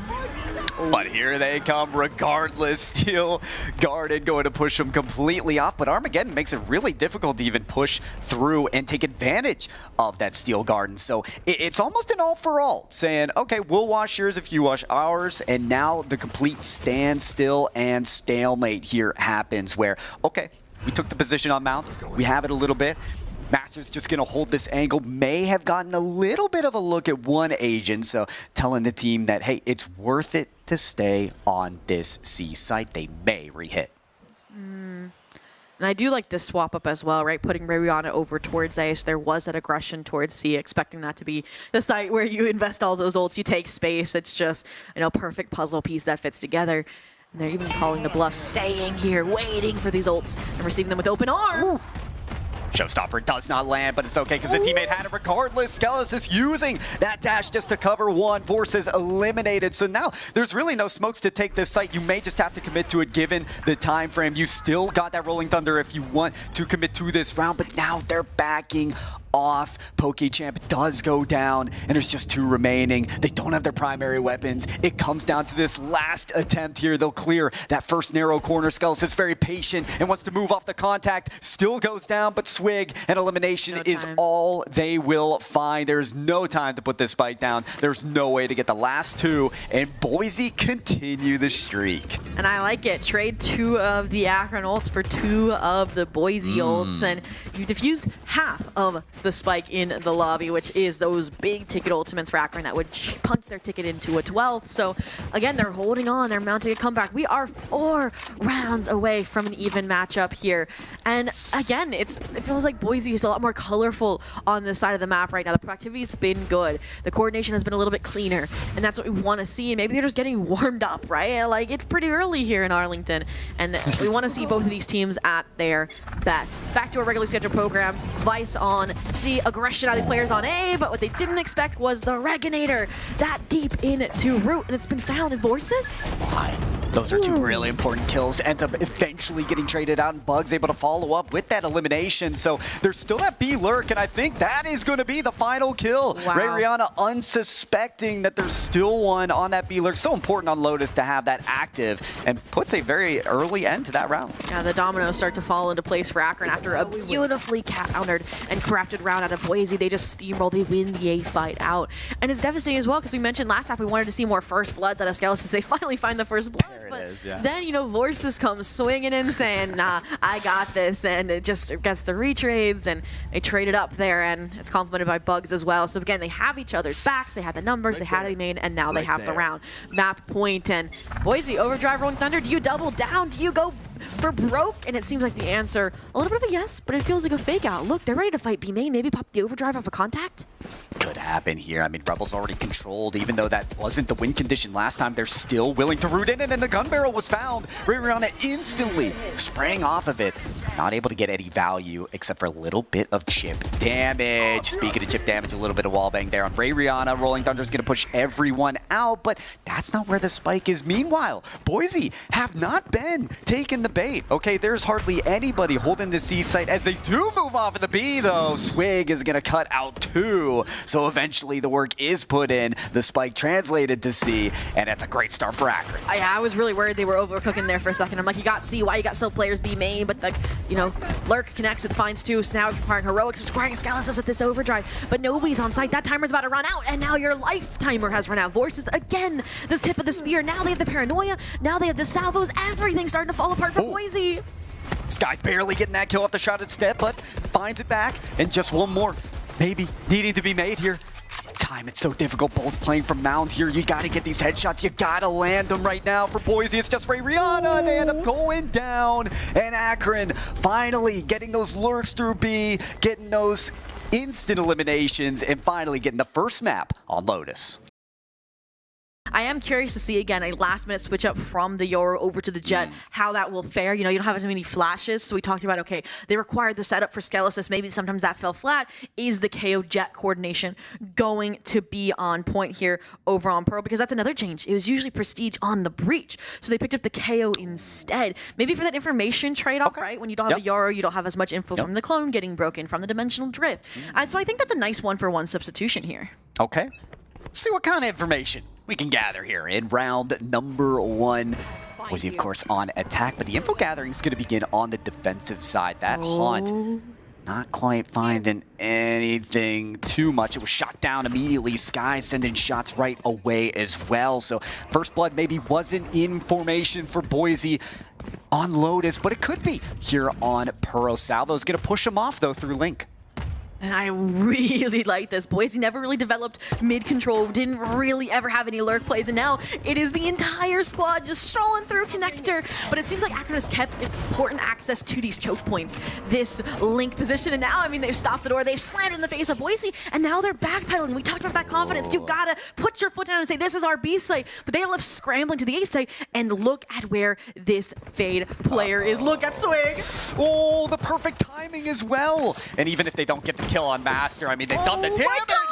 But here they come regardless. Steel guarded, going to push them completely off. But Armageddon makes it really difficult to even push through and take advantage of that Steel Garden. So it's almost an all for all, saying, okay, we'll wash yours if you wash ours. And now the complete standstill and stalemate here happens where, okay, we took the position on Mount. We have it a little bit. Master's just going to hold this angle, may have gotten a little bit of a look at one agent, so telling the team that, hey, it's worth it to stay on this C site. They may re-hit. And I do like this swap up as well, right? Putting Rihanna over towards A, so there was that aggression towards C, expecting that to be the site where you invest all those ults, you take space. It's just, you know, perfect puzzle piece that fits together. And they're even calling the bluff, staying here, waiting for these ults and receiving them with open arms. Ooh. Showstopper does not land, but it's okay because the teammate had it regardless. Skelis is using that dash just to cover one. Forces eliminated. So now there's really no smokes to take this site. You may just have to commit to it given the time frame. You still got that Rolling Thunder if you want to commit to this round, but now they're backing off. PokeChamp does go down, and there's just 2 remaining. They don't have their primary weapons. It comes down to this last attempt here. They'll clear that first narrow corner. Skelis is very patient and wants to move off the contact. Still goes down, but Swig and elimination is all they will find. There's no time to put this spike down. There's no way to get the last 2, and Boise continue the streak. And I like it. Trade 2 of the Akron ults for 2 of the Boise ults, and you diffused half of the spike in the lobby, which is those big ticket ultimates for Akron that would punch their ticket into a 12th. So again, they're holding on, they're mounting a comeback. We are 4 rounds away from an even matchup here. And again, it feels like Boise is a lot more colorful on this side of the map right now. The proactivity's been good. The coordination has been a little bit cleaner, and that's what we want to see. And maybe they're just getting warmed up, right? Like, it's pretty early here in Arlington, and we want to see both of these teams at their best. Back to our regularly scheduled program. Vice on C, aggression out of these players on A, but what they didn't expect was the Reginator that deep into root, and it's been found in Forces. Why? Those are 2 really important kills. Ends up eventually getting traded out, and Bug's able to follow up with that elimination. So there's still that B lurk, and I think that is going to be the final kill. Wow. Ray Rihanna unsuspecting that there's still one on that B lurk. So important on Lotus to have that active, and puts a very early end to that round. Yeah, the dominoes start to fall into place for Akron after a beautifully countered and crafted round out of Boise. They just steamroll, they win the A fight out. And it's devastating as well, because we mentioned last half we wanted to see more first bloods out of Skelis. They finally find the first blood. but it is, yeah. then, you know, Vorsis comes swinging in saying, nah, I got this, and it just gets the retrades, and they trade it up there, and it's complemented by Bugs as well. So again, they have each other's backs, they had the numbers, they had a main, and now they have the round. Map point, and Boise, Overdrive, Rolling Thunder, do you double down? Do you go for broke? And it seems like the answer, a little bit of a yes, but it feels like a fake out. Look, they're ready to fight B main, maybe pop the Overdrive off a contact? Could happen here. I mean, Rebels already controlled, even though that wasn't the win condition last time, they're still willing to root in it, and the gun barrel was found. Rihanna instantly spraying off of it. Not able to get any value except for a little bit of chip damage. Speaking of chip damage, a little bit of wallbang there on Rihanna. Rolling Thunder's gonna push everyone out, but that's not where the spike is. Meanwhile, Boise have not been taking the bait. Okay, there's hardly anybody holding the C site as they do move off of the B, though. Swig is gonna cut out 2. So eventually the work is put in, the spike translated to C, and that's a great start for Akron. I was really worried they were overcooking there for a second. I'm like, you got C, why you got still players B main, but like, you know, Lurk connects, it finds 2, so now requiring Heroics, requiring Scalasus with this Overdrive, but nobody's on site. That timer's about to run out, and now your life timer has run out. Vorsis, again, the tip of the spear. Now they have the Paranoia, now they have the salvos, everything's starting to fall apart for Boise. Sky's barely getting that kill off the shot instead, but finds it back, and just one more maybe needing to be made here. Time, it's so difficult. Both playing from mound here. You got to get these headshots. You got to land them right now for Boise. It's just Rihanna. They end up going down. And Akron finally getting those lurks through B, getting those instant eliminations, and finally getting the first map on Lotus. I am curious to see, again, a last-minute switch up from the Yoru over to the Jet, how that will fare. You know, you don't have as many flashes, so we talked about, okay, they required the setup for Scalasus. Maybe sometimes that fell flat. Is the KO Jet coordination going to be on point here over on Pearl? Because that's another change. It was usually Prestige on the Breach, so they picked up the KO instead. Maybe for that information trade-off, right? When you don't have a Yoru, you don't have as much info from the clone getting broken, from the Dimensional Drift. So I think that's a nice one-for-one substitution here. Okay. Let's see what kind of information we can gather here in round number 1. Boise, of course, on attack, but the info gathering is going to begin on the defensive side. That haunt, not quite finding anything too much. It was shot down immediately. Sky sending shots right away as well. So First Blood maybe wasn't in formation for Boise on Lotus, but it could be here on Pearl. Salvo's going to push him off, though, through Link. And I really like this. Boise never really developed mid-control, didn't really ever have any lurk plays, and now it is the entire squad just strolling through connector. But it seems like Akron has kept important access to these choke points, this link position, and now, I mean, they've stopped the door, they've slammed in the face of Boise, and now they're backpedaling. We talked about that confidence. You gotta put your foot down and say, this is our B site, but they are left scrambling to the A site, and look at where this Fade player is. Look at Swig. Oh, the perfect timing as well. And even if they don't get the kill on Master, I mean, they've done the damage.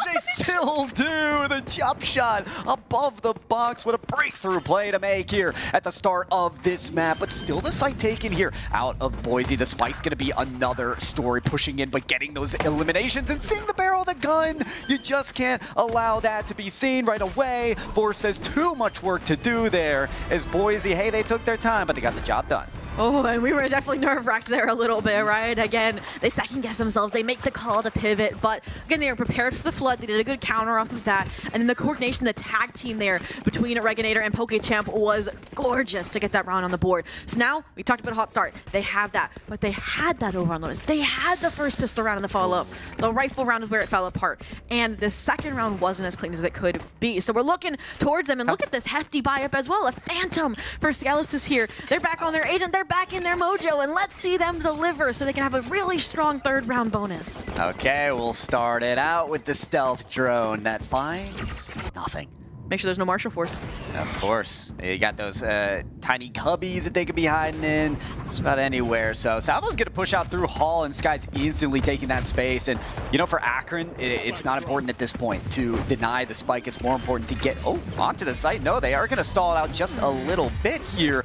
They still do. The jump shot above the box. What a breakthrough play to make here at the start of this map. But still the site taken here out of Boise. The spike's going to be another story, pushing in, but getting those eliminations and seeing the barrel of the gun. You just can't allow that to be seen right away. Force says too much work to do there as Boise, hey, they took their time, but they got the job done. Oh, and we were definitely nerve-wracked there a little bit, right? Again, they second-guess themselves. They make the call to pivot, but again, they were prepared for the flood. They did a good counter off of that, and then the coordination, the tag team there between Regenator and PokeChamp was gorgeous to get that round on the board. So now, we talked about a hot start. They have that, but they had that over on Lotus. They had the first pistol round in the follow-up. The rifle round is where it fell apart, and the second round wasn't as clean as it could be. So we're looking towards them, and look at this hefty buy-up as well. A Phantom for Scalasus here. They're back on their agent. They're back in their mojo, and let's see them deliver so they can have a really strong third round bonus. Okay, we'll start it out with the stealth drone that finds nothing. Make sure there's no martial force. Of course. You got those tiny cubbies that they could be hiding in just about anywhere. So Salvo's going to push out through Hall, and Sky's instantly taking that space. And, you know, for Akron, it's not important at this point to deny the spike. It's more important to get onto the site. No, they are going to stall it out just a little bit here.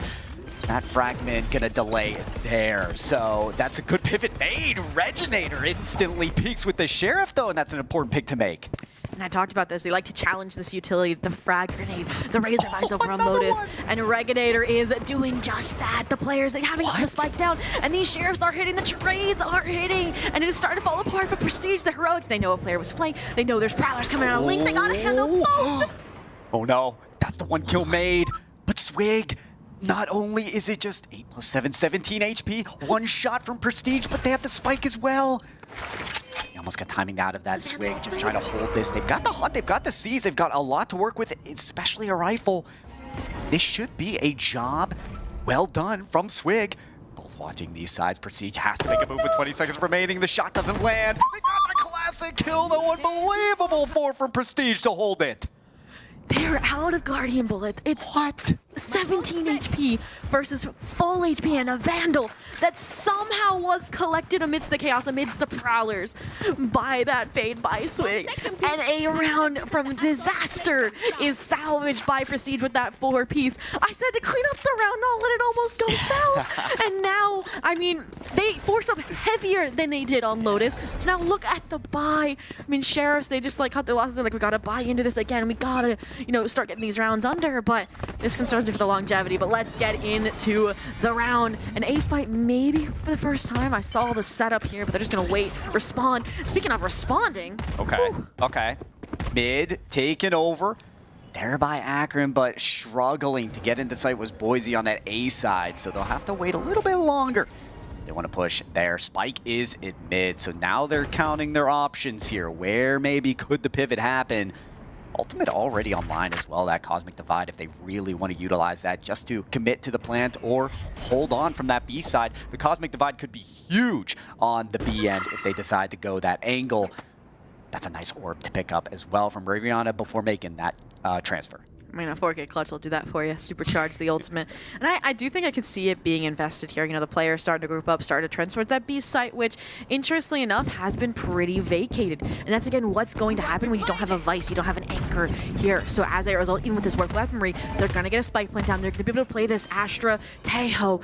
That fragment gonna delay there, so that's a good pivot made. Regenator instantly peaks with the Sheriff, though, and that's an important pick to make. And I talked about this. They like to challenge this utility, the frag grenade, the Razor Vines over on Lotus, and Regenator is doing just that. The players, they haven't gotten the spike down, and these Sheriffs are hitting, the trades are hitting, and it is starting to fall apart. But Prestige, the Heroics, they know a player was flanked. They know there's Prowlers coming out of Link. They gotta handle both. Oh no, that's the one kill made, but Swig not only is it just 8 + 7, 17 HP, one shot from Prestige, but they have the spike as well. He almost got timing out of that swing, just trying to hold this. They've got the HUD, they've got the C's, they've got a lot to work with, especially a rifle. This should be a job well done from Swig. Both watching these sides. Prestige has to make a move with 20 seconds remaining. The shot doesn't land. They got the classic kill, though. Unbelievable from Prestige to hold it. They're out of Guardian Bullet. It's What? 17 HP versus full HP and a Vandal that somehow was collected amidst the chaos, amidst the Prowlers by that Fade by Swig. And a round from Disaster is salvaged by Prestige with that 4-piece. I said to clean up the round, not let it almost go south. And now, I mean, they forced up heavier than they did on Lotus. So now look at the buy. I mean, Sheriffs, they just like cut their losses. They're like, we gotta buy into this again. We gotta, you know, start getting these rounds under. But this concerns me for the longevity. But let's get into the round. An ace fight maybe for the first time. I saw the setup here, but they're just gonna wait, respond. Speaking of responding. Okay, whew. okay. Mid taken over. There by Akron, but struggling to get into sight was Boise on that A side, so they'll have to wait a little bit longer. They want to push there. Spike is at mid, so now they're counting their options here. Where maybe could the pivot happen? Ultimate already online as well, that Cosmic Divide, if they really want to utilize that just to commit to the plant or hold on from that B side. The Cosmic Divide could be huge on the B end if they decide to go that angle. That's a nice orb to pick up as well from Raviana before making that transfer. I mean, a 4K clutch will do that for you. Supercharge the ultimate. And I do think I could see it being invested here. You know, the players starting to group up, starting to trend towards that B site, which, interestingly enough, has been pretty vacated. And that's, again, what's going to happen when you don't have a Vice, you don't have an anchor here. So as a result, even with this work weaponry, they're going to get a spike plant down. They're going to be able to play this Astra, Tejo,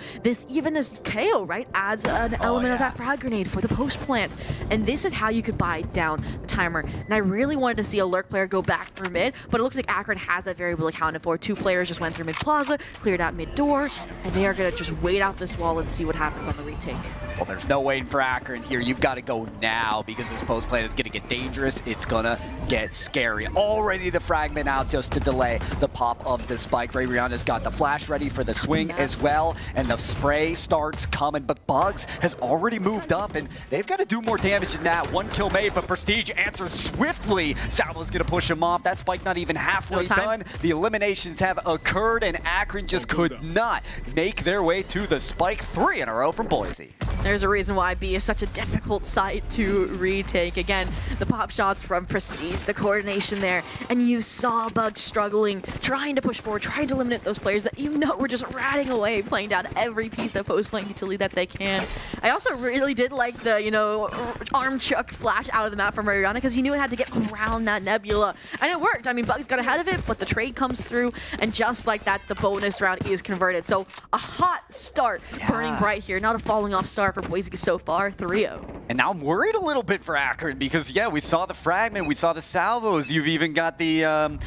even this KO, right, adds an element of that frag grenade for the post plant. And this is how you could buy down the timer. And I really wanted to see a Lurk player go back through mid, but it looks like Akron has that very accounted for. 2 players just went through mid plaza, cleared out mid door, and they are going to just wait out this wall and see what happens on the retake. Well, there's no waiting for Akron here. You've got to go now because this post plant is going to get dangerous. It's going to get scary. Already the fragment out just to delay the pop of the spike. Ray Rihanna's got the flash ready for the swing as well, and the spray starts coming, but Bugs has already moved up, and they've got to do more damage than that. 1 kill made, but Prestige answers swiftly. Salvo's going to push him off. That spike not even halfway done. The eliminations have occurred, and Akron just could not make their way to the spike. 3 in a row from Boise. There's a reason why B is such a difficult site to retake. Again, the pop shots from Prestige, the coordination there, and you saw Bugs struggling, trying to push forward, trying to eliminate those players that you know were just ratting away, playing down every piece of post-lane utility that they can. I also really did like the, you know, arm chuck flash out of the map from Mariana because he knew it had to get around that nebula, and it worked. I mean, Bugs got ahead of it, but the trade comes through, and just like that, the bonus round is converted. So a hot start, burning bright here, not a falling off star for Boise so far, 3-0. And now I'm worried a little bit for Akron because, yeah, we saw the fragment, we saw the salvos, you've even got the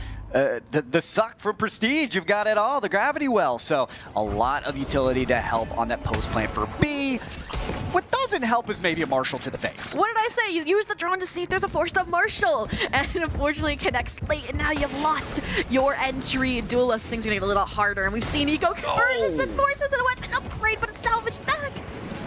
suck from Prestige, you've got it all, the gravity well. So a lot of utility to help on that post plant for B. What doesn't help is maybe a Marshall to the face. What did I say? You use the drone to see if there's a forced up Marshall. And unfortunately it connects late, and now you've lost your entry. Duelist, things are gonna get a little harder, and we've seen Eco conversions and forces and a weapon upgrade, but it's salvaged back.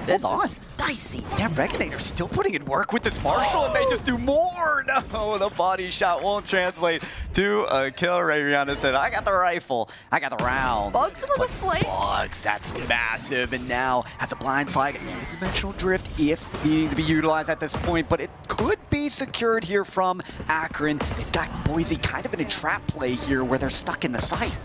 Hold on. Dicey. Yeah, Reginator's still putting in work with this Marshall, and they just do more. No, the body shot won't translate to a kill. Ray Rihanna said, I got the rifle, I got the rounds. Bugs on the flank. Bugs, that's massive, and now has a blind slide and dimensional drift if needing to be utilized at this point, but it could be secured here from Akron. They've got Boise kind of in a trap play here where they're stuck in the site.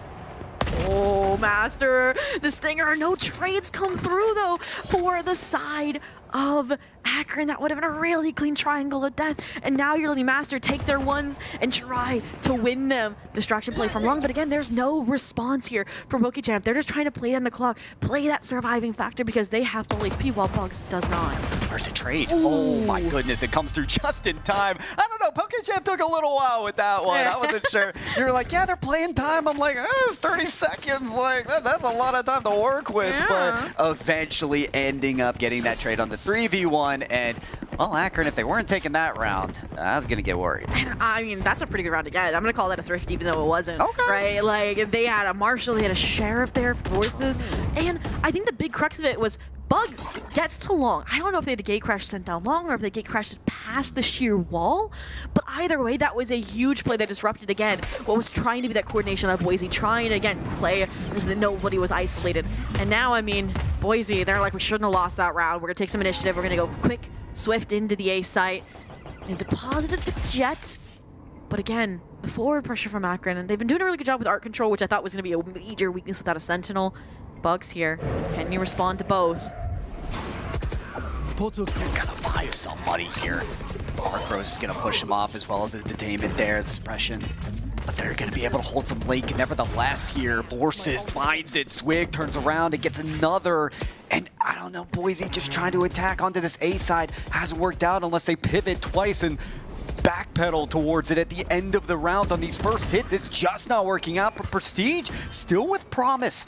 Oh, Master, the Stinger, no trades come through though for the side of Akron. That would have been a really clean triangle of death, and now you're letting Master take their ones and try to win them. Distraction play from Lung, but again, there's no response here from PokeChamp. They're just trying to play down the clock, play that surviving factor because they have full HP while Bugs does not. Where's the trade? Ooh. Oh my goodness, it comes through just in time. I don't know, PokeChamp took a little while with that one. I wasn't sure. You're like, yeah, they're playing time. I'm like, oh, it's 30 seconds. Like, that's a lot of time to work with. Yeah. But eventually ending up getting that trade on the 3v1, and Well, Akron, if they weren't taking that round, I was going to get worried. And I mean, that's a pretty good round to get. I'm going to call that a thrift, even though it wasn't. Okay. Right? Like, they had a Marshal, they had a Sheriff there, Forces. And I think the big crux of it was Bugs gets to long. I don't know if they had a gate crash sent down long or if they gate crashed past the sheer wall. But either way, that was a huge play that disrupted, again, what was trying to be that coordination of Boise, trying to, again, play so that nobody was isolated. And now, I mean, Boise, they're like, we shouldn't have lost that round. We're going to take some initiative. We're going to go quick, swift into the A site. They've deposited the jet. But again, the forward pressure from Akron, and they've been doing a really good job with art control, which I thought was going to be a major weakness without a Sentinel. Bugs here. Can you respond to both? They're gonna find somebody here. Arcro's gonna push him off as well as the detainment there, the suppression. But they're gonna be able to hold from Lake. Nevertheless here, Forces finds it. Swig turns around and gets another. And I don't know, Boise just trying to attack onto this A side. Hasn't worked out unless they pivot twice and backpedal towards it at the end of the round on these first hits. It's just not working out, but Prestige still with promise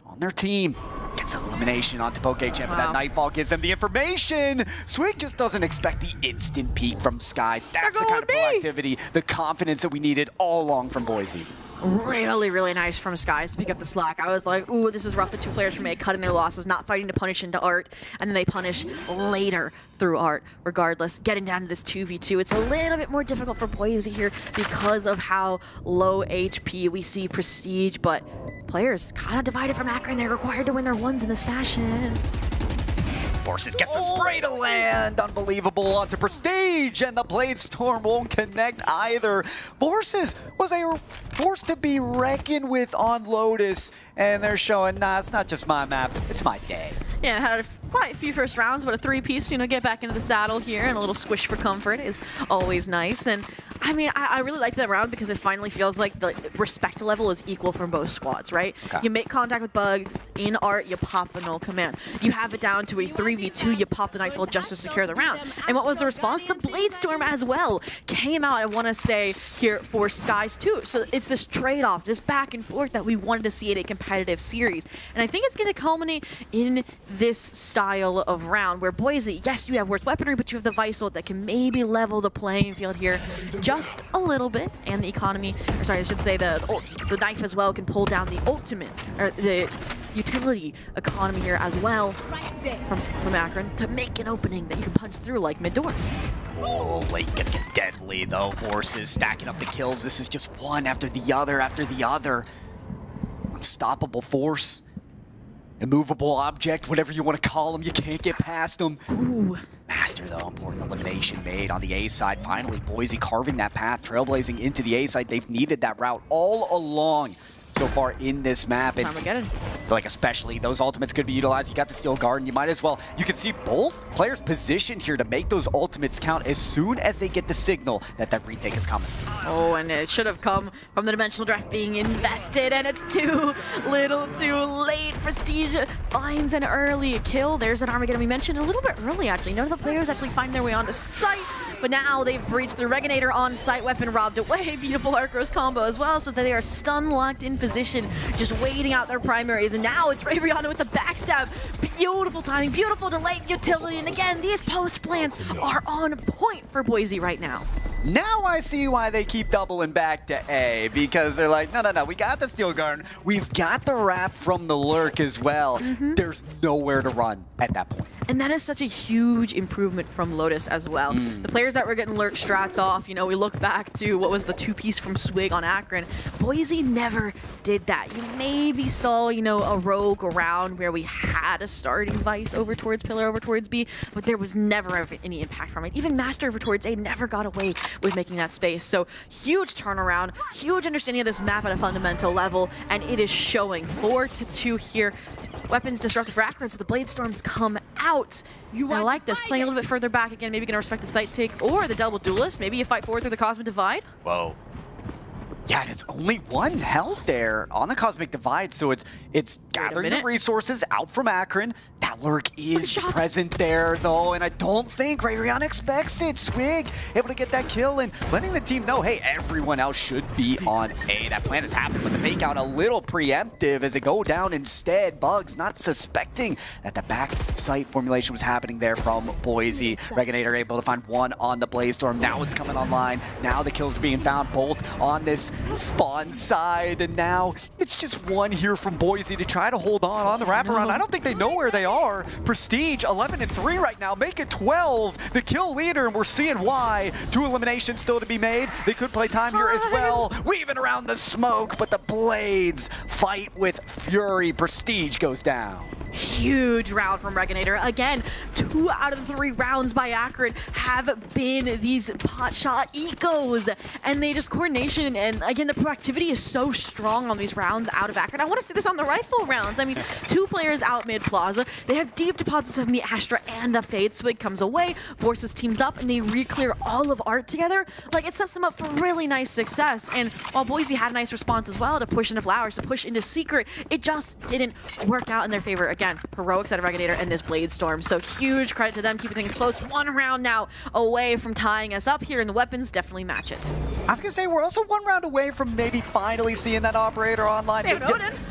on their team. Gets an elimination onto PokeChamp, but that Nightfall gives them the information. Swig just doesn't expect the instant peak from Skies. That's the kind of proactivity, the confidence that we needed all along from Boise. Really, really nice from Skies to pick up the slack. I was like, ooh, this is rough. The two players from A cutting their losses, not fighting to punish into Art, and then they punish later through Art. Regardless, getting down to this 2v2, it's a little bit more difficult for Boise here because of how low HP we see Prestige, but players kind of divided from Akron. They're required to win their ones in this fashion. Forces gets a spray to land. Unbelievable onto Prestige, and the Blade Storm won't connect either. Forces was a force to be reckoned with on Lotus, and they're showing, nah, it's not just my map, it's my day. Yeah, had quite a few first rounds, but a three-piece, you know, get back into the saddle here, and a little squish for comfort is always nice. And I mean, I really like that round because it finally feels like the respect level is equal from both squads, right? Okay. You make contact with Bug, in Art, you pop the null command. You have it down to a 3v2, you pop the Nightfall just to secure the round. And what was the response? The Blade Storm as well came out, I want to say, here for Skies too. So it's this trade-off, this back and forth that we wanted to see in a competitive series. And I think it's going to culminate in this style of round where Boise, yes, you have worse weaponry, but you have the Visal that can maybe level the playing field here just a little bit, and the economy, or sorry, I should say the knife as well can pull down the ultimate, or the utility economy here as well from Akron to make an opening that you can punch through like mid-door. Oh, Lake gonna get deadly though. Forces stacking up the kills. This is just one after the other after the other. Unstoppable force. Immovable object, whatever you want to call them, you can't get past them. Ooh. Master, though, important elimination made on the A side. Finally, Boise carving that path, trailblazing into the A side. They've needed that route all along so far in this map. And Armageddon. like especially those ultimates could be utilized. You got the Steel Garden, you might as well. You can see both players positioned here to make those ultimates count as soon as they get the signal that that retake is coming. Oh, and it should have come from the Dimensional Draft being invested, and it's too little too late. Prestige finds an early kill. There's an Armageddon we mentioned a little bit early, actually. None of the players actually find their way onto site, but now they've breached the Resonator on site, weapon robbed away. Beautiful Arcros combo as well, so that they are stun locked in position, just waiting out their primaries. And now it's Rabriana with the backstab. Beautiful timing, beautiful delay utility, and again, these post plants are on point for Boise right now. Now I see why they keep doubling back to A, because they're like, no, we got the Steel Garden. We've got the wrap from the Lurk as well. There's nowhere to run at that point. And that is such a huge improvement from Lotus as well. The players that were getting Lurk strats off, you know, we look back to what was the two-piece from Swig on Akron. Boise never did that. You maybe saw, you know, a rogue around where we had a starting Vice over towards Pillar, over towards B, but there was never any impact from it. Even Master over towards A never got away with making that space. So huge turnaround, huge understanding of this map at a fundamental level, and it is showing 4-2 here. Weapons disrupted for Akron, so the Blade Storms come out. And I like this, playing a little bit further back again, maybe gonna respect the site take or the double duelist. Maybe you fight forward through the Cosmic Divide. Whoa. Yeah, and it's only one held there on the Cosmic Divide, so it's gathering the resources out from Akron. That lurk is present there, though, and I don't think Rayon expects it. Swig able to get that kill and letting the team know, hey, everyone else should be on A. That plan has happened, but the fake out a little preemptive as it go down instead. Bugs not suspecting that the back site formulation was happening there from Boise. Reginator able to find one on the Blaze Storm. Now it's coming online. Now the kills being found both on this spawn side, and now it's just one here from Boise to try to hold on the wraparound. I don't think they know where they are. Prestige 11-3 right now, make it 12. The kill leader, and we're seeing why. 2 eliminations still to be made. They could play time here as well, weaving around the smoke, but the Blades fight with fury. Prestige goes down. Huge round from Reginator. Again, 2 out of the 3 rounds by Akron have been these pot shot ecos, and they just coordination, and again, the proactivity is so strong on these rounds out of Akron. I want to see this on the rifle rounds. I mean, 2 players out mid plaza. They have deep deposits from the Astra and the Fade. Swig comes away, Forces teams up, and they re-clear all of Art together. Like, it sets them up for really nice success. And while Boise had a nice response as well to push into Flowers, to push into Secret, it just didn't work out in their favor. Again, heroics out of Reginator and this Blade Storm. So huge credit to them keeping things close. 1 round now away from tying us up here, and the weapons definitely match it. I was going to say, we're also 1 round away from maybe finally seeing that operator online.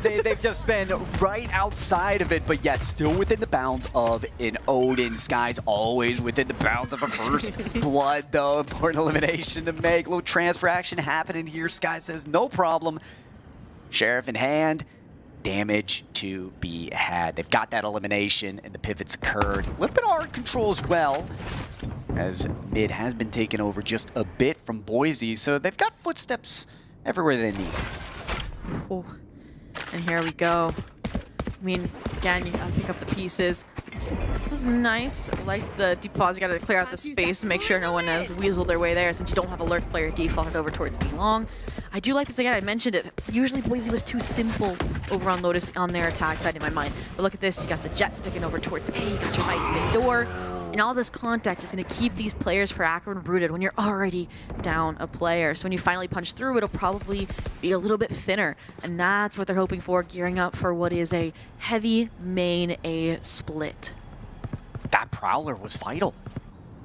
They've just been right outside of it, but yes, still within the bounds of an Odin. Sky's always within the bounds of a first blood, though. Important elimination to make. Little transfer action happening here. Sky says, no problem. Sheriff in hand. Damage to be had. They've got that elimination, and the pivots occurred. A little bit of art control as well, as mid has been taken over just a bit from Boise, so they've got footsteps everywhere they need. Oh. And here we go. I mean, again, you gotta pick up the pieces. This is nice. I like the deposit. You gotta clear out the space to make sure no one has weaseled their way there, since you don't have alert player defaulted over towards B long. I do like this again. I mentioned it. Usually Boise was too simple over on Lotus on their attack side in my mind. But look at this. You got the jet sticking over towards A. You got your nice mid door. And all this contact is going to keep these players for Akron rooted when you're already down a player. So when you finally punch through, it'll probably be a little bit thinner. And that's what they're hoping for, gearing up for what is a heavy main A split. That Prowler was vital.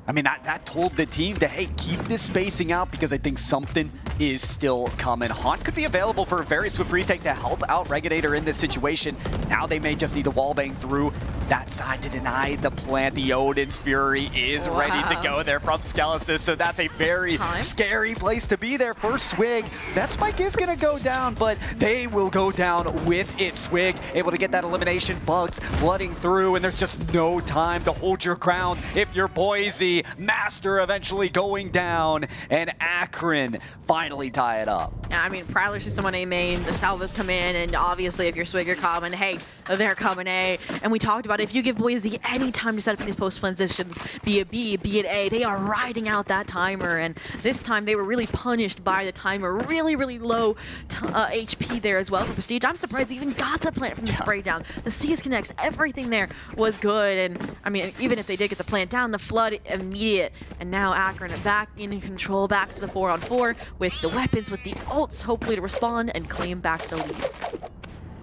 I mean, that told the team to, hey, keep this spacing out because I think something is still coming. Haunt could be available for a very swift retake to help out Reginator in this situation. Now they may just need to wallbang through that side to deny the plant. The Odin's Fury is ready to go there from Skelesis, so that's a very scary place to be there for Swig. That spike is going to go down, but they will go down with it. Swig able to get that elimination. Bugs flooding through, and there's just no time to hold your ground if you're Boise. Master eventually going down, and Akron finally tie it up. Yeah, I mean, Prowler's just someone A main, the Salvos come in, and obviously if you're Swig, you're coming, hey, they're coming A. And we talked about it, if you give Boise any time to set up in these post positions, be it B, be it A, they are riding out that timer, and this time they were really punished by the timer. Really, really low HP there as well for Prestige. I'm surprised they even got the plant from the spray down. The CS connects, everything there was good, and I mean, even if they did get the plant down, the flood immediate, and now Akron back in control, back to the 4-on-4 with the weapons, with the ults, hopefully to respond and claim back the lead.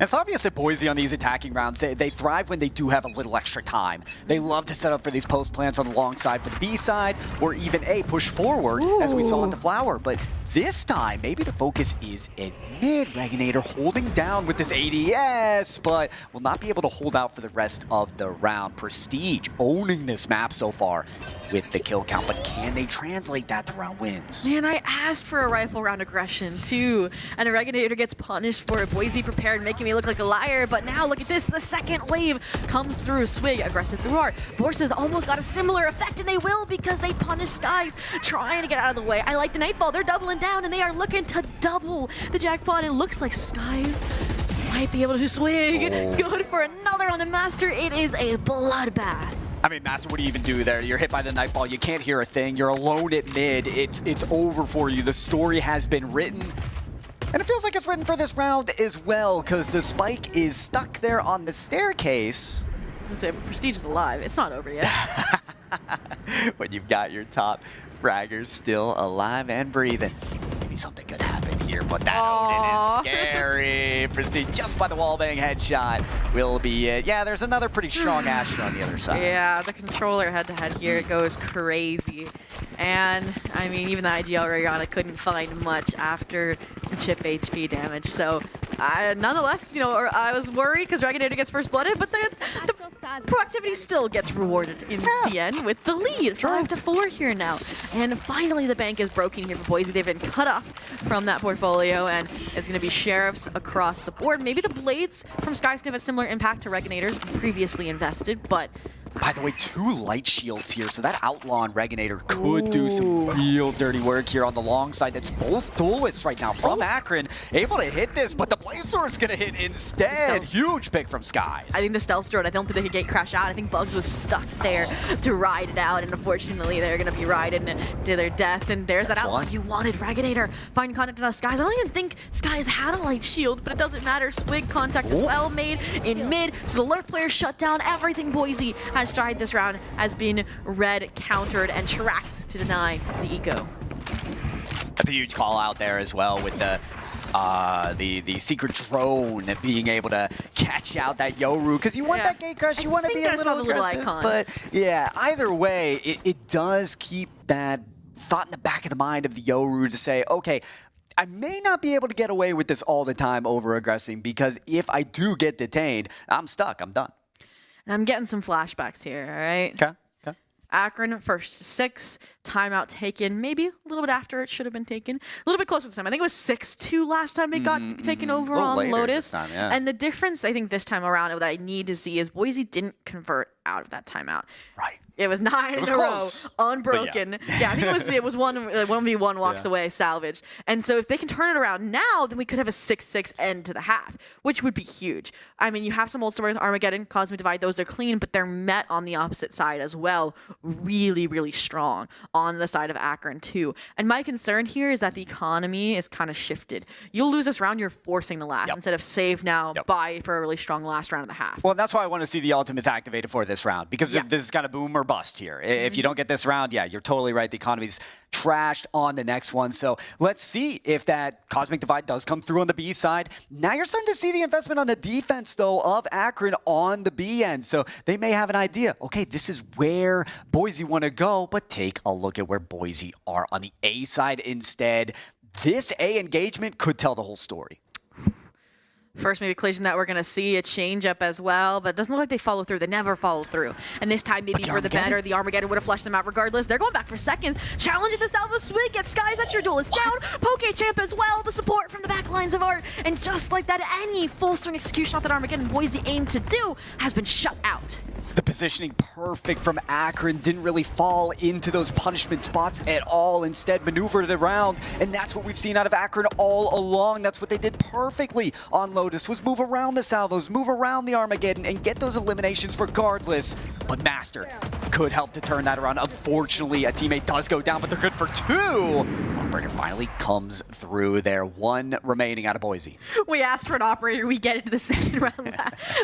It's obvious that Boise on these attacking rounds, they thrive when they do have a little extra time. They love to set up for these post plants on the long side for the B side, or even A, push forward, as we saw at the Flower. But this time, maybe the focus is in mid. Reginator holding down with this ADS, but will not be able to hold out for the rest of the round. Prestige owning this map so far with the kill count, but can they translate that to round wins? Man, I asked for a rifle round aggression too, and a Reginator gets punished for it. Boise prepared, making me look like a liar, but now look at this, the second wave comes through. Swig aggressive through Art. Forces almost got a similar effect, and they will because they punish Skies trying to get out of the way. I like the Nightfall, they're doubling down, and they are looking to double the jackpot. It looks like Skies might be able to swig. Good for another on the Master. It is a bloodbath. I mean, Master, what do you even do there? You're hit by the Nightfall, you can't hear a thing, you're alone at mid, it's over for you. The story has been written, and it feels like it's written for this round as well, because the spike is stuck there on the staircase. I was gonna say, Prestige is alive, it's not over yet. When you've got your top fraggers still alive and breathing, maybe something could happen here, but that Odin is scary. Prestige just by the wallbang headshot will be it. Yeah, there's another pretty strong Asher on the other side. Yeah, the controller head-to-head here goes crazy. And, I mean, even the IGL Rayana couldn't find much after some chip HP damage. So, nonetheless, you know, I was worried because Dragonator gets first blooded, but the proactivity still gets rewarded in the end with the lead. 5-4 here now. And finally, the bank is broken here for Boise. They've been cut off from that portfolio, and it's going to be Sheriffs across the board. Maybe the Blades from Sky's going to have a similar impact to Reganators previously invested, but... By the way, 2 light shields here, so that Outlaw and Regannator could do some real dirty work here on the long side. That's both duelists right now from Akron, able to hit this, but the Blaze Sword's going to hit instead. Huge pick from Skies. I think the stealth drone, I don't think they could gate crash out. I think Bugs was stuck there to ride it out, and unfortunately, they're going to be riding to their death, and there's that Outlaw you wanted. Regannator finding contact on Skies. I don't even think Skies had a light shield, but it doesn't matter. Swig contact as well made in mid, so the lurk players shut down everything Boise has tried this round has been red countered and tracked to deny the eco. That's a huge call out there as well with the secret drone being able to catch out that Yoru, because you want that gate crush, you want to be a little aggressive, but yeah, either way, it does keep that thought in the back of the mind of the Yoru to say, okay, I may not be able to get away with this all the time over-aggressing, because if I do get detained, I'm stuck, I'm done. And I'm getting some flashbacks here, all right? Okay. Akron, first 6, timeout taken, maybe a little bit after it should have been taken. A little bit closer this time. I think it was 6-2 last time it got taken over on Lotus. Time, yeah. And the difference, I think, this time around that I need to see is Boise didn't convert out of that timeout. Right. It was 9 in a row, unbroken. Yeah, I think it was 1v1 walks away, salvage. And so if they can turn it around now, then we could have a 6-6 end to the half, which would be huge. I mean, you have some old story with Armageddon, Cosmic Divide, those are clean, but they're met on the opposite side as well. Really, really strong on the side of Akron too. And my concern here is that the economy is kind of shifted. You'll lose this round, you're forcing the last instead of save now, buy for a really strong last round of the half. Well, that's why I want to see the ultimates activated for this round, because this is kind of boom or bust here. If you don't get this round, yeah, you're totally right. The economy's trashed on the next one. So let's see if that Cosmic Divide does come through on the B side. Now you're starting to see the investment on the defense, though, of Akron on the B end. So they may have an idea. Okay, this is where Boise want to go, but take a look at where Boise are on the A side instead. This A engagement could tell the whole story. First maybe collision that we're going to see a change up as well, but it doesn't look like they follow through. They never follow through. And this time maybe for the better, the Armageddon would have flushed them out regardless. They're going back for seconds. Challenging the Salva Swig, get Skies, that's your duelist down. PokeChamp as well, the support from the back lines of Art. And just like that, any full swing execution shot that Armageddon Boise aimed to do has been shut out. The positioning perfect from Akron, didn't really fall into those punishment spots at all, instead maneuvered it around, and that's what we've seen out of Akron all along. That's what they did perfectly on Lotus, was move around the salvos, move around the Armageddon, and get those eliminations regardless. But Master could help to turn that around. Unfortunately, a teammate does go down, but they're good for 2. Operator finally comes through there. 1 remaining out of Boise. We asked for an operator, we get into the second round,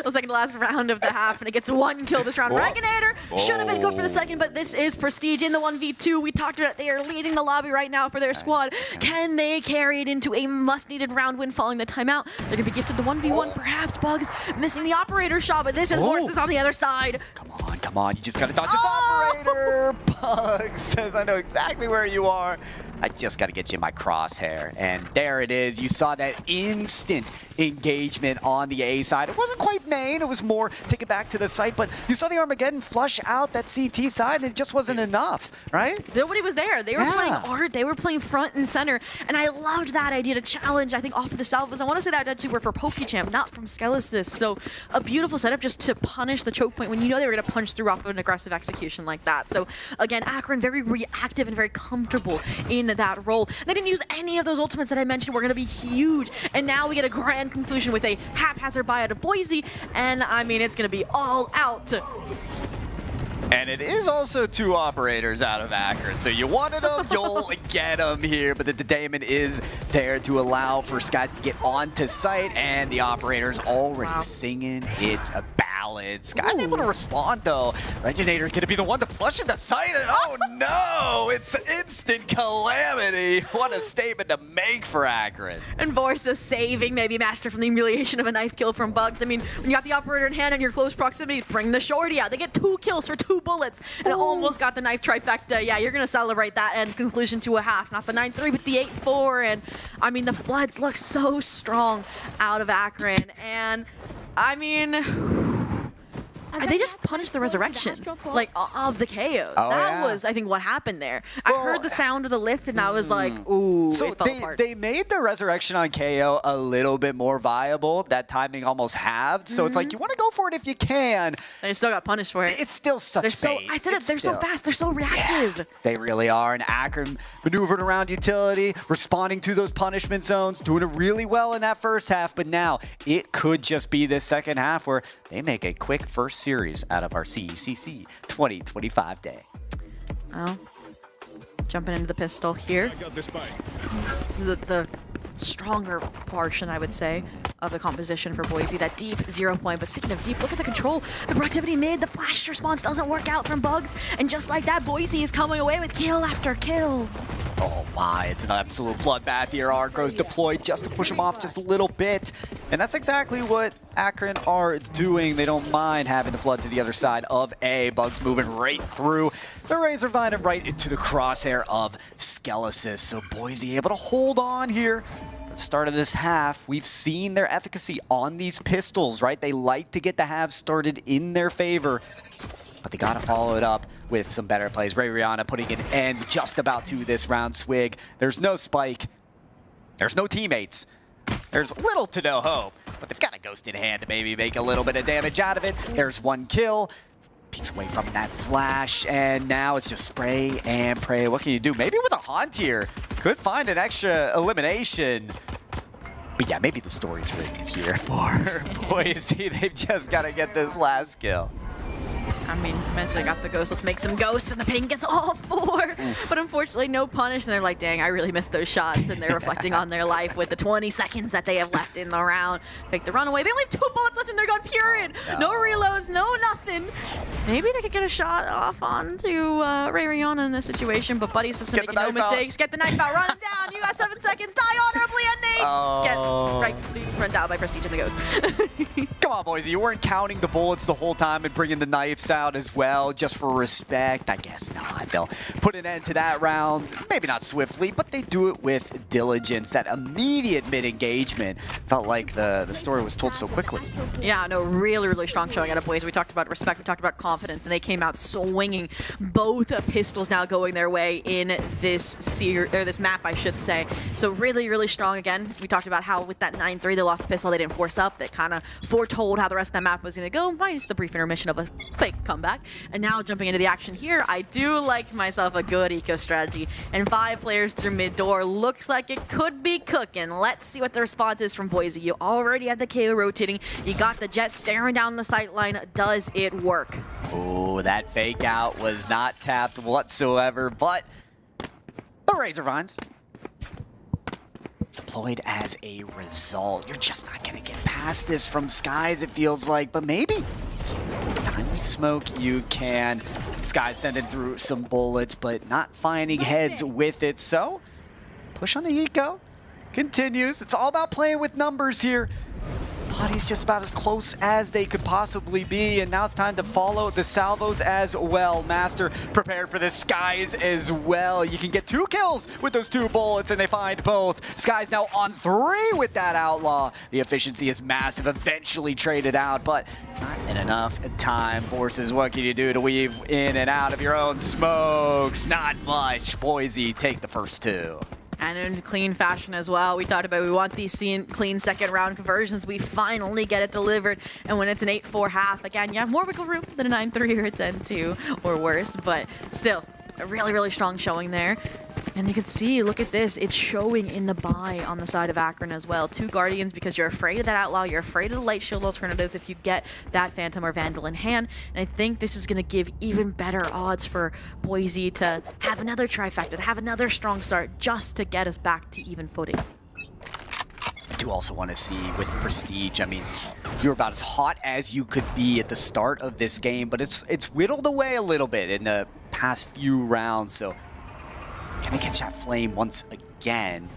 the second to last round of the half, and it gets 1 kill this round. Regannator should have been good for the second, but this is Prestige in the 1v2. We talked about it. They are leading the lobby right now for their squad. Can they carry it into a must-needed round win following the timeout? They're going to be gifted the 1v1. Perhaps Bugs missing the operator shot, but this is Horses on the other side. Come on. You just got to dodge this operator. Bugs says, I know exactly where you are. I just got to get you in my crosshair. And there it is. You saw that instant engagement on the A side. It wasn't quite main. It was more take it back to the site. But you saw the Armageddon flush out that CT side, and it just wasn't enough, right? Nobody was there. They were playing Art. They were playing front and center. And I loved that idea to challenge, I think, off of the salvos. I want to say that dead were for PokeChamp, not from Skelesis. So a beautiful setup just to punish the choke point when you know they were going to punch through off of an aggressive execution like that. So again, Akron very reactive and very comfortable in that role. They didn't use any of those ultimates that I mentioned were going to be huge. And now we get a grand conclusion with a haphazard buyout of Boise. And I mean, it's going to be all out. And it is also 2 operators out of Akron. So you wanted them, you'll get them here. But the detainment is there to allow for Skies to get onto site. And the operator's already singing. It's a ballad. valid. Sky's able to respond, though. Reginator going to be the one to flush into sight, and oh no! It's instant calamity. What a statement to make for Akron. And Vorsa saving maybe Master from the humiliation of a knife kill from Bugs. I mean, when you got the operator in hand and you're close proximity, bring the shorty out. They get 2 kills for 2 bullets, and almost got the knife trifecta. Yeah, you're going to celebrate that end conclusion to a half. Not the 9-3, but the 8-4. And I mean, the Floods look so strong out of Akron. And I mean, they just punished the resurrection, like, of the KO. That was, I think, what happened there. Well, I heard the sound of the lift, and I was like, ooh, so it fell apart. They made the resurrection on KO a little bit more viable. That timing almost halved. So it's like, you want to go for it if you can. They still got punished for it. It's still such bait. I said it, they're so fast. They're so reactive. Yeah, they really are. And Akron maneuvering around utility, responding to those punishment zones, doing it really well in that first half. But now it could just be this second half where they make a quick first series out of our CECC 2025 day. Well, jumping into the pistol here. This is the stronger portion, I would say, of the composition for Boise. That deep 0 point. But speaking of deep, look at the control. The productivity mid, the flash response doesn't work out from Bugs. And just like that, Boise is coming away with kill after kill. Oh my, it's an absolute bloodbath here. Arco's deployed just to push him off just a little bit. And that's exactly what Akron are doing. They don't mind having to flood to the other side of A. Bugs moving right through the Razor Vine and right into the crosshair of Skelesis. So Boise able to hold on here. At the start of this half, we've seen their efficacy on these pistols, right? They like to get the halves started in their favor, but they gotta follow it up with some better plays. Ray Rihanna putting an end just about to this round swig. There's no spike. There's no teammates. There's little to no hope, but they've got a ghost in hand to maybe make a little bit of damage out of it. There's 1 kill. Peeks away from that flash, and now it's just spray and pray. What can you do? Maybe with a haunt here, could find an extra elimination. But yeah, maybe the story's written here for Boise. They've just got to get this last kill. I mean, eventually got the ghost. Let's make some ghosts, and the ping gets all 4. But unfortunately, no punish, and they're like, dang, I really missed those shots. And they're reflecting on their life with the 20 seconds that they have left in the round. Pick the runaway. They only have 2 bullets left, and they're gone Purin. No reloads, no nothing. Maybe they could get a shot off onto Ray Rihanna in this situation, but Buddy's just making no mistakes. Get the knife out, run him down. You got 7 seconds. Die honorably, and they get run down by Prestige and the ghost. Come on, Boise. You weren't counting the bullets the whole time and bringing the knives out as well, just for respect. I guess not. They'll put an end to that round. Maybe not swiftly, but they do it with diligence. That immediate mid-engagement felt like the story was told so quickly. Yeah, no, really, really strong showing out of Boise. We talked about respect, we talked about confidence, and they came out swinging. Both pistols now going their way in this map, I should say. So really, really strong again. We talked about how with that 9-3, they lost the pistol, they didn't force up. They kind of foretold how the rest of that map was going to go, minus the brief intermission of a fake comeback. And now jumping into the action here, I do like myself a good eco strategy. And 5 players through mid door looks like it could be cooking. Let's see what the response is from Boise. You already have the KO rotating. You got the Jet staring down the sight line. Does it work? Oh, that fake out was not tapped whatsoever, but the Razor Vines deployed as a result. You're just not going to get past this from Skies, it feels like, but maybe timely smoke you can. Skies sending through some bullets, but not finding heads with it. So push on the eco continues. It's all about playing with numbers here. Body's just about as close as they could possibly be, and now it's time to follow the salvos as well. Master prepared for the Skies as well. You can get 2 kills with those 2 bullets, and they find both. Skies now on 3 with that Outlaw. The efficiency is massive, eventually traded out, but not in enough time. Forces, what can you do to weave in and out of your own smokes? Not much. Boise take the first 2. And in clean fashion as well. We talked about we want these clean second round conversions. We finally get it delivered. And when it's an 8-4 half, again, you have more wiggle room than a 9-3 or a 10-2 or worse. But still, a really, really strong showing there. And you can see, look at this, it's showing in the buy on the side of Akron as well. 2 Guardians because you're afraid of that Outlaw, you're afraid of the Light Shield alternatives if you get that Phantom or Vandal in hand. And I think this is going to give even better odds for Boise to have another trifecta, to have another strong start just to get us back to even footing. I do also want to see with Prestige, I mean, you're about as hot as you could be at the start of this game, but it's whittled away a little bit in the past few rounds, so can they catch that flame once again?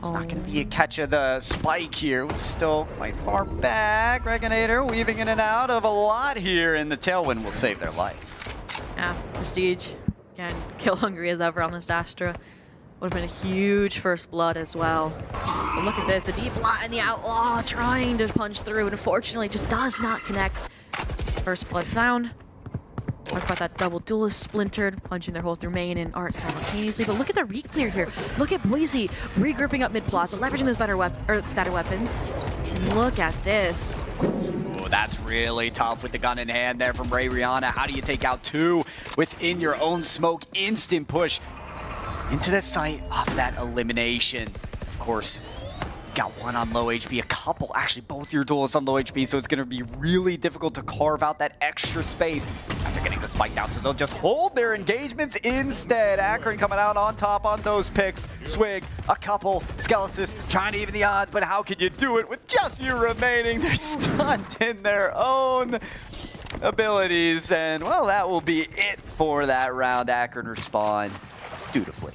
It's not going to be a catch of the spike here. We're still quite far back. Reginator weaving in and out of a lot here, and the Tailwind will save their life. Yeah, Prestige, again, kill hungry as ever on this Astra. Would have been a huge first blood as well. But look at this, the deep line, the Outlaw trying to punch through, and unfortunately just does not connect. First blood found. Talk about that double duelist splintered, punching their hole through main and Art simultaneously. But look at the re-clear here. Look at Boise regrouping up mid plaza, leveraging those better weapons. And look at this. Ooh, that's really tough with the gun in hand there from Ray Rihanna. How do you take out two within your own smoke? Instant push into the site off that elimination. Of course, got one on low HP, a couple, actually both your duelists on low HP, so it's going to be really difficult to carve out that extra space after getting the spike down, so they'll just hold their engagements instead. Akron coming out on top on those picks. Swig, a couple, Skelesis trying to even the odds, but how can you do it with just you remaining? They're stunned in their own abilities, and well, that will be it for that round. Akron respond dutifully.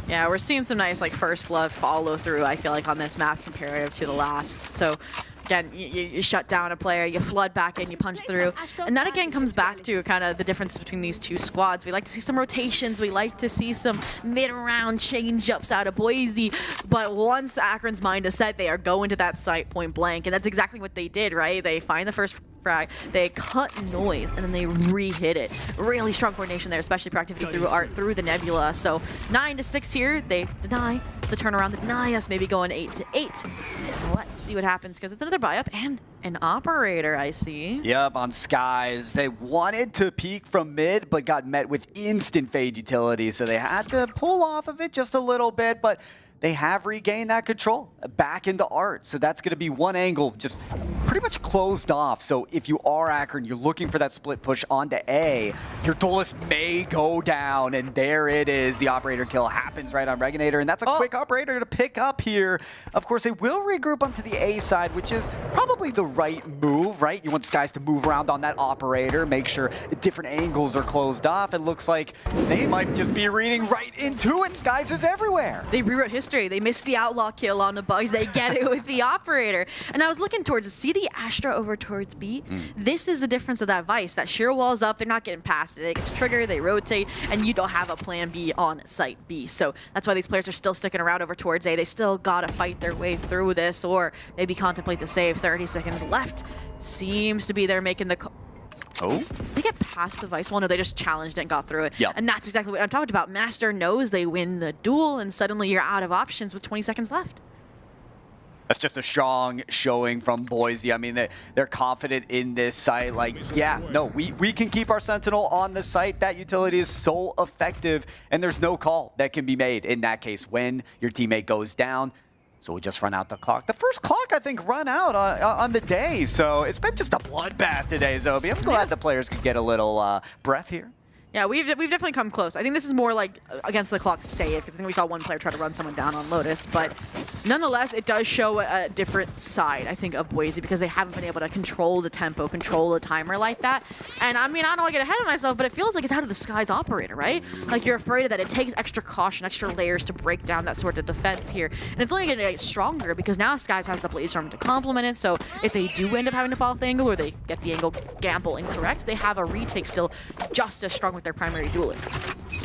Yeah, we're seeing some nice like first blood follow through, I feel like, on this map comparative to the last. So again, you shut down a player, you flood back in, you punch through. And that again comes back to kind of the difference between these two squads. We like to see some rotations, we like to see some mid-round change-ups out of Boise. But once Akron's mind is set, they are going to that site point blank. And that's exactly what they did, right? They find the first frag, they cut noise, and then they re-hit it. Really strong coordination there, especially proactivity through Art, through the Nebula. So 9-6 here, they deny the turnaround, they deny us maybe going 8-8. Let's see what happens, because it's another buy-up and an operator, I see. Yep, on Skies. They wanted to peek from mid, but got met with instant fade utility, so they had to pull off of it just a little bit, but they have regained that control back into Art. So that's going to be one angle just pretty much closed off. So if you are Akron, you're looking for that split push onto A, your duelist may go down, and there it is. The operator kill happens right on Reginator, and that's a quick operator to pick up here. Of course, they will regroup onto the A side, which is probably the right move, right? You want Skies to move around on that operator, make sure different angles are closed off. It looks like they might just be reading right into it. Skies is everywhere. They rewrote history. They missed the Outlaw kill on the Bugs. They get it with the operator. And I was looking towards, see the Astra over towards B? This is the difference of that Vice. That sheer wall's up, they're not getting past it. It gets triggered, they rotate, and you don't have a plan B on site B. So that's why these players are still sticking around over towards A. They still gotta fight their way through this, or maybe contemplate the save. 30 seconds left. Seems to be they're making the call. Oh? Did they get past the Vice wall? No, they just challenged it and got through it. Yep. And that's exactly what I'm talking about. Master knows they win the duel, and suddenly you're out of options with 20 seconds left. That's just a strong showing from Boise. I mean, they're confident in this site. Like, yeah, no, we can keep our Sentinel on the site. That utility is so effective, and there's no call that can be made in that case when your teammate goes down. So we just run out the clock. The first clock, I think, run out on the day. So it's been just a bloodbath today, Zhobiii. I'm glad the players could get a little breath here. Yeah, we've definitely come close. I think this is more like against the clock save, because I think we saw one player try to run someone down on Lotus, but nonetheless, it does show a different side, I think, of Boise, because they haven't been able to control the tempo, control the timer like that. And I mean, I don't want to get ahead of myself, but it feels like it's out of the Skies operator, right? Like, you're afraid of that. It takes extra caution, extra layers to break down that sort of defense here. And it's only going to get stronger, because now Skies has the Blade Storm to complement it, so if they do end up having to fall off the angle, or they get the angle gamble incorrect, they have a retake still just as strong with their primary duelist.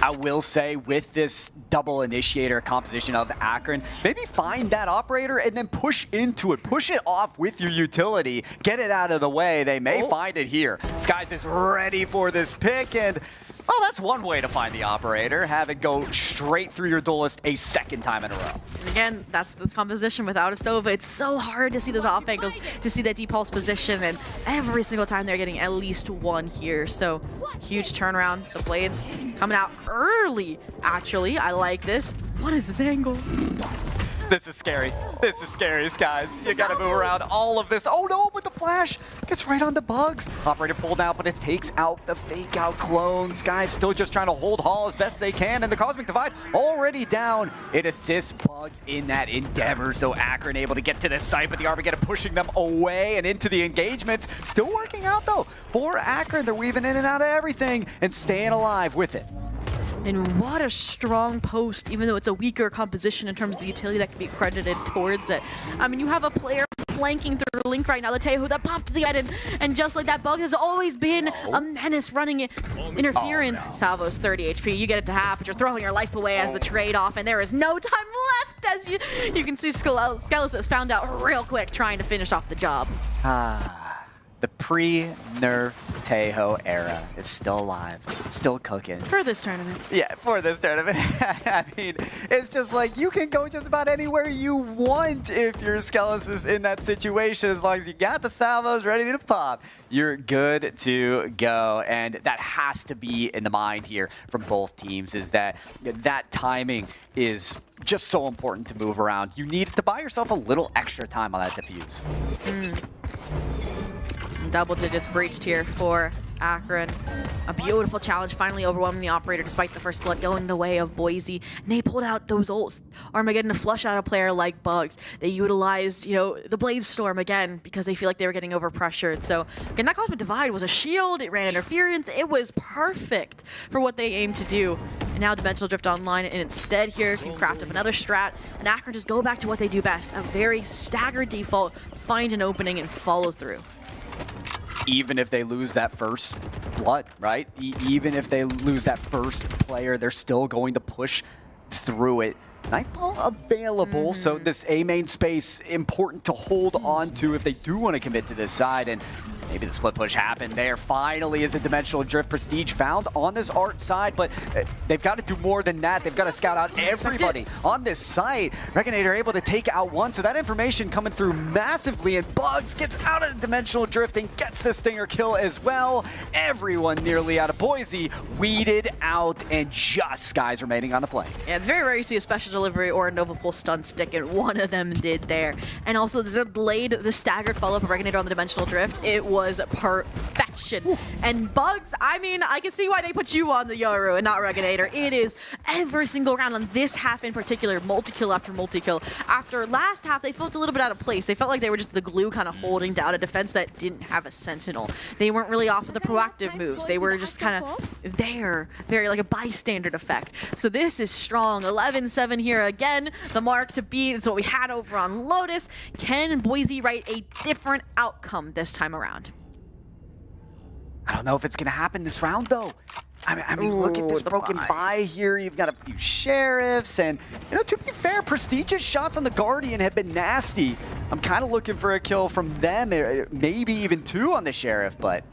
I will say, with this double initiator composition of Akron, maybe find that operator and then push into it. Push it off with your utility. Get it out of the way. They may find it here. Skies is ready for this pick, and well, that's one way to find the operator. Have it go straight through your duelist a second time in a row. And again, that's this composition without a Sova. It's so hard to see those off angles, to see that depulse position, and every single time they're getting at least one here. So huge turnaround. The Blades coming out early, actually. I like this. What is this angle? This is scary. This is scary, guys. You gotta move around all of this. Oh no, but the flash gets right on the bugs. Operator pulled out, but it takes out the fake out clones. Guys still just trying to hold Hall as best they can, and the Cosmic Divide already down. It assists bugs in that endeavor, so Akron able to get to this site, but the Armageddon pushing them away and into the engagements. Still working out though for Akron. They're weaving in and out of everything and staying alive with it. And what a strong post, even though it's a weaker composition in terms of the utility that can be credited towards it. I mean, you have a player flanking through Link right now, the Tehu that popped the item, and just like that, Bug has always been a menace running it. Interference. Oh, no. Salvo's 30 HP. You get it to half, but you're throwing your life away as the trade-off, and there is no time left, as you can see Skelos has found out real quick trying to finish off the job. The pre-nerf Teho era is still alive, still cooking. For this tournament. Yeah, for this tournament. I mean, it's just like you can go just about anywhere you want if your Skelos is in that situation. As long as you got the salvos ready to pop, you're good to go. And that has to be in the mind here from both teams, is that timing is just so important to move around. You need to buy yourself a little extra time on that defuse. Double digits breached here for Akron. A beautiful challenge, finally overwhelming the operator despite the first blood going the way of Boise. And they pulled out those ults. Armageddon to flush out a player like Bugs. They utilized, the Blade Storm again because they feel like they were getting overpressured. So again, that Cosmic Divide was a shield. It ran interference. It was perfect for what they aimed to do. And now Dimensional Drift online, and instead here can craft up another strat. And Akron just go back to what they do best. A very staggered default, find an opening and follow through. Even if they lose that first blood, right? Even if they lose that first player, they're still going to push through it. Nightfall available, so this A main space important to hold on to if they do want to commit to this side. And maybe the split push happened there. Finally is a Dimensional Drift Prestige found on this art side, but they've got to do more than that. They've got to scout out everybody on this site. Reckinator able to take out one, so that information coming through massively, and Bugs gets out of the Dimensional Drift and gets the Stinger kill as well. Everyone nearly out of Boise, weeded out, and just Skies remaining on the flank. Yeah, it's very rare you see a special delivery or a Nova Pulse stun stick, and one of them did there. And also the staggered follow-up of Reckinator on the Dimensional Drift. It was perfection. Ooh. And Bugs, I mean, I can see why they put you on the Yoru and not Reckinator. It is every single round on this half in particular, multi-kill after multi-kill. After last half, they felt a little bit out of place. They felt like they were just the glue kind of holding down a defense that didn't have a Sentinel. They weren't really off of the proactive moves. They were just kind of there, very like a bystander effect. So this is strong. 11-7 here again. The mark to beat. It's what we had over on Lotus. Can Boise write a different outcome this time around? I don't know if it's going to happen this round, though. I mean, look at this broken buy here. You've got a few Sheriffs, and, to be fair, Prestige's shots on the Guardian have been nasty. I'm kind of looking for a kill from them, maybe even two on the Sheriff, but...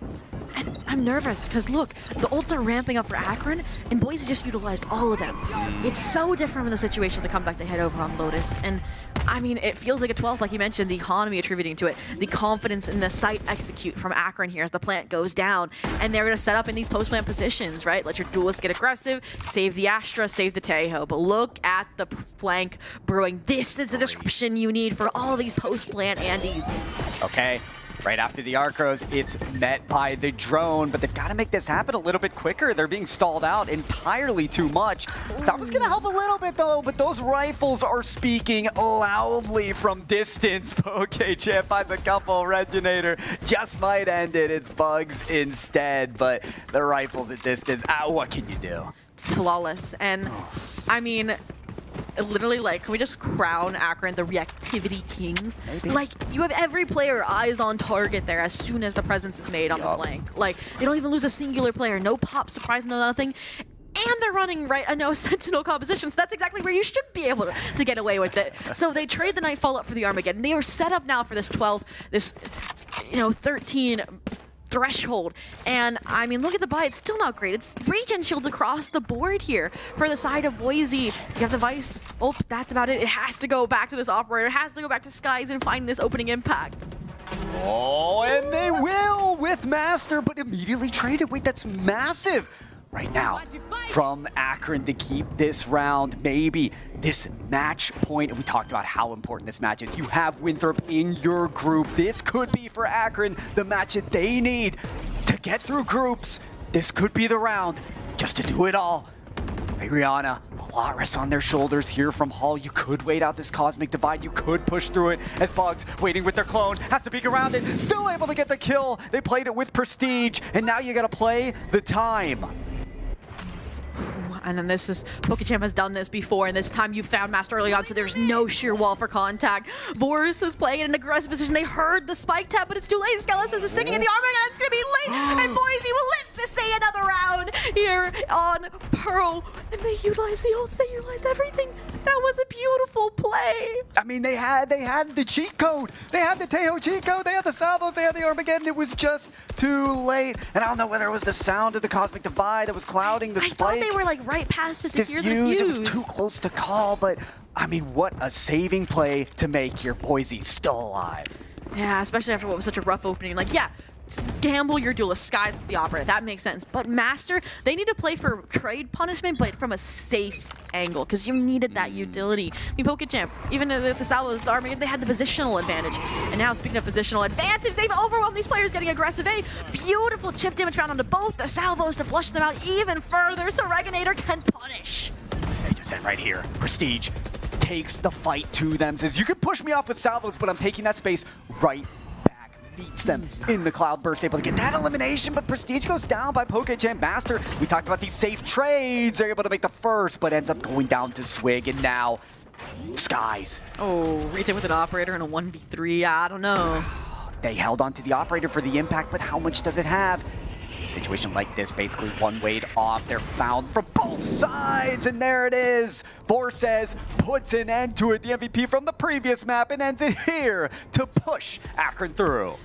And I'm nervous, because look, the ults are ramping up for Akron, and Boise just utilized all of them. It's so different from the situation of the comeback they had over on Lotus, and I mean, it feels like a 12th, like you mentioned, the economy attributing to it, the confidence in the site execute from Akron here as the plant goes down, and they're going to set up in these post-plant positions, right? Let your duelists get aggressive, save the Astra, save the Teho, but look at the flank brewing. This is the disruption you need for all these post-plant Andes. Okay. Right after the Arcros, it's met by the drone, but they've got to make this happen a little bit quicker. They're being stalled out entirely too much. That was going to help a little bit, though, but those rifles are speaking loudly from distance. Okay, Champ finds a couple. Reginator just might end it. It's Bugs instead, but the rifles at distance, what can you do? Flawless. And, I mean... literally, like, can we just crown Akron the reactivity kings? Maybe. Like, you have every player eyes on target there as soon as the presence is made on the flank. Like, they don't even lose a singular player. No pop, surprise, no nothing. And they're running a no Sentinel composition, so that's exactly where you should be able to get away with it. So they trade the Nightfall up for the Armageddon. They are set up now for this 12, this, 13 threshold. And I mean, look at the buy. It's still not great. It's regen shields across the board here for the side of Boise. You have the Vice. Oh, that's about it. It has to go back to this operator. It has to go back to Skies and find this opening impact. Oh, and they will with Master, but immediately traded. Wait, that's massive. right now from Akron to keep this round, maybe this match point. And we talked about how important this match is. You have Winthrop in your group. This could be for Akron the match that they need to get through groups. This could be the round just to do it all. Rihanna, a lot rests on their shoulders here from Hall. You could wait out this Cosmic Divide. You could push through it as Bugs, waiting with their clone, has to peek around it. Still able to get the kill. They played it with prestige, and now you gotta play the time. And then this is, PokeChamp has done this before, and this time you found Master early on, so there's no sheer wall for contact. Boris is playing in an aggressive position. They heard the spike tap, but it's too late. Skelos is sticking in the armor, and it's going to be late. And Boise will live to see another round here on Pearl. And they utilized the ults. They utilized everything. That was a beautiful play. I mean, they had the cheat code. They had the Tejo cheat code. They had the salvos. They had the Armageddon. It was just too late. And I don't know whether it was the sound of the Cosmic Divide that was clouding the spike. I thought they were like right past it to hear the fuse. It was too close to call, but I mean, what a saving play to make here. Boise's still alive. Yeah, especially after what was such a rough opening. Like, yeah, gamble your duelist, skies with the operator. That makes sense. But Master, they need to play for trade punishment, but from a safe angle, because you needed that utility. I mean, PokeChamp, even if the Salvos, the Army, they had the positional advantage. And now, speaking of positional advantage, they've overwhelmed these players getting aggressive. Beautiful chip damage found onto both the Salvos to flush them out even further, so Reginator can punish. They just said right here, Prestige takes the fight to them, says, you can push me off with Salvos, but I'm taking that space right back. Beats them in the Cloudburst, able to get that elimination, but Prestige goes down by PokeChamp. Master, we talked about these safe trades. They're able to make the first, but ends up going down to Swig, and now Skies. Oh, retake with an operator in a 1v3, I don't know. They held on to the operator for the impact, but how much does it have? A situation like this, basically one wayed off. They're found from both sides, and there it is. Vorcez puts an end to it. The MVP from the previous map, and ends it here to push Akron through.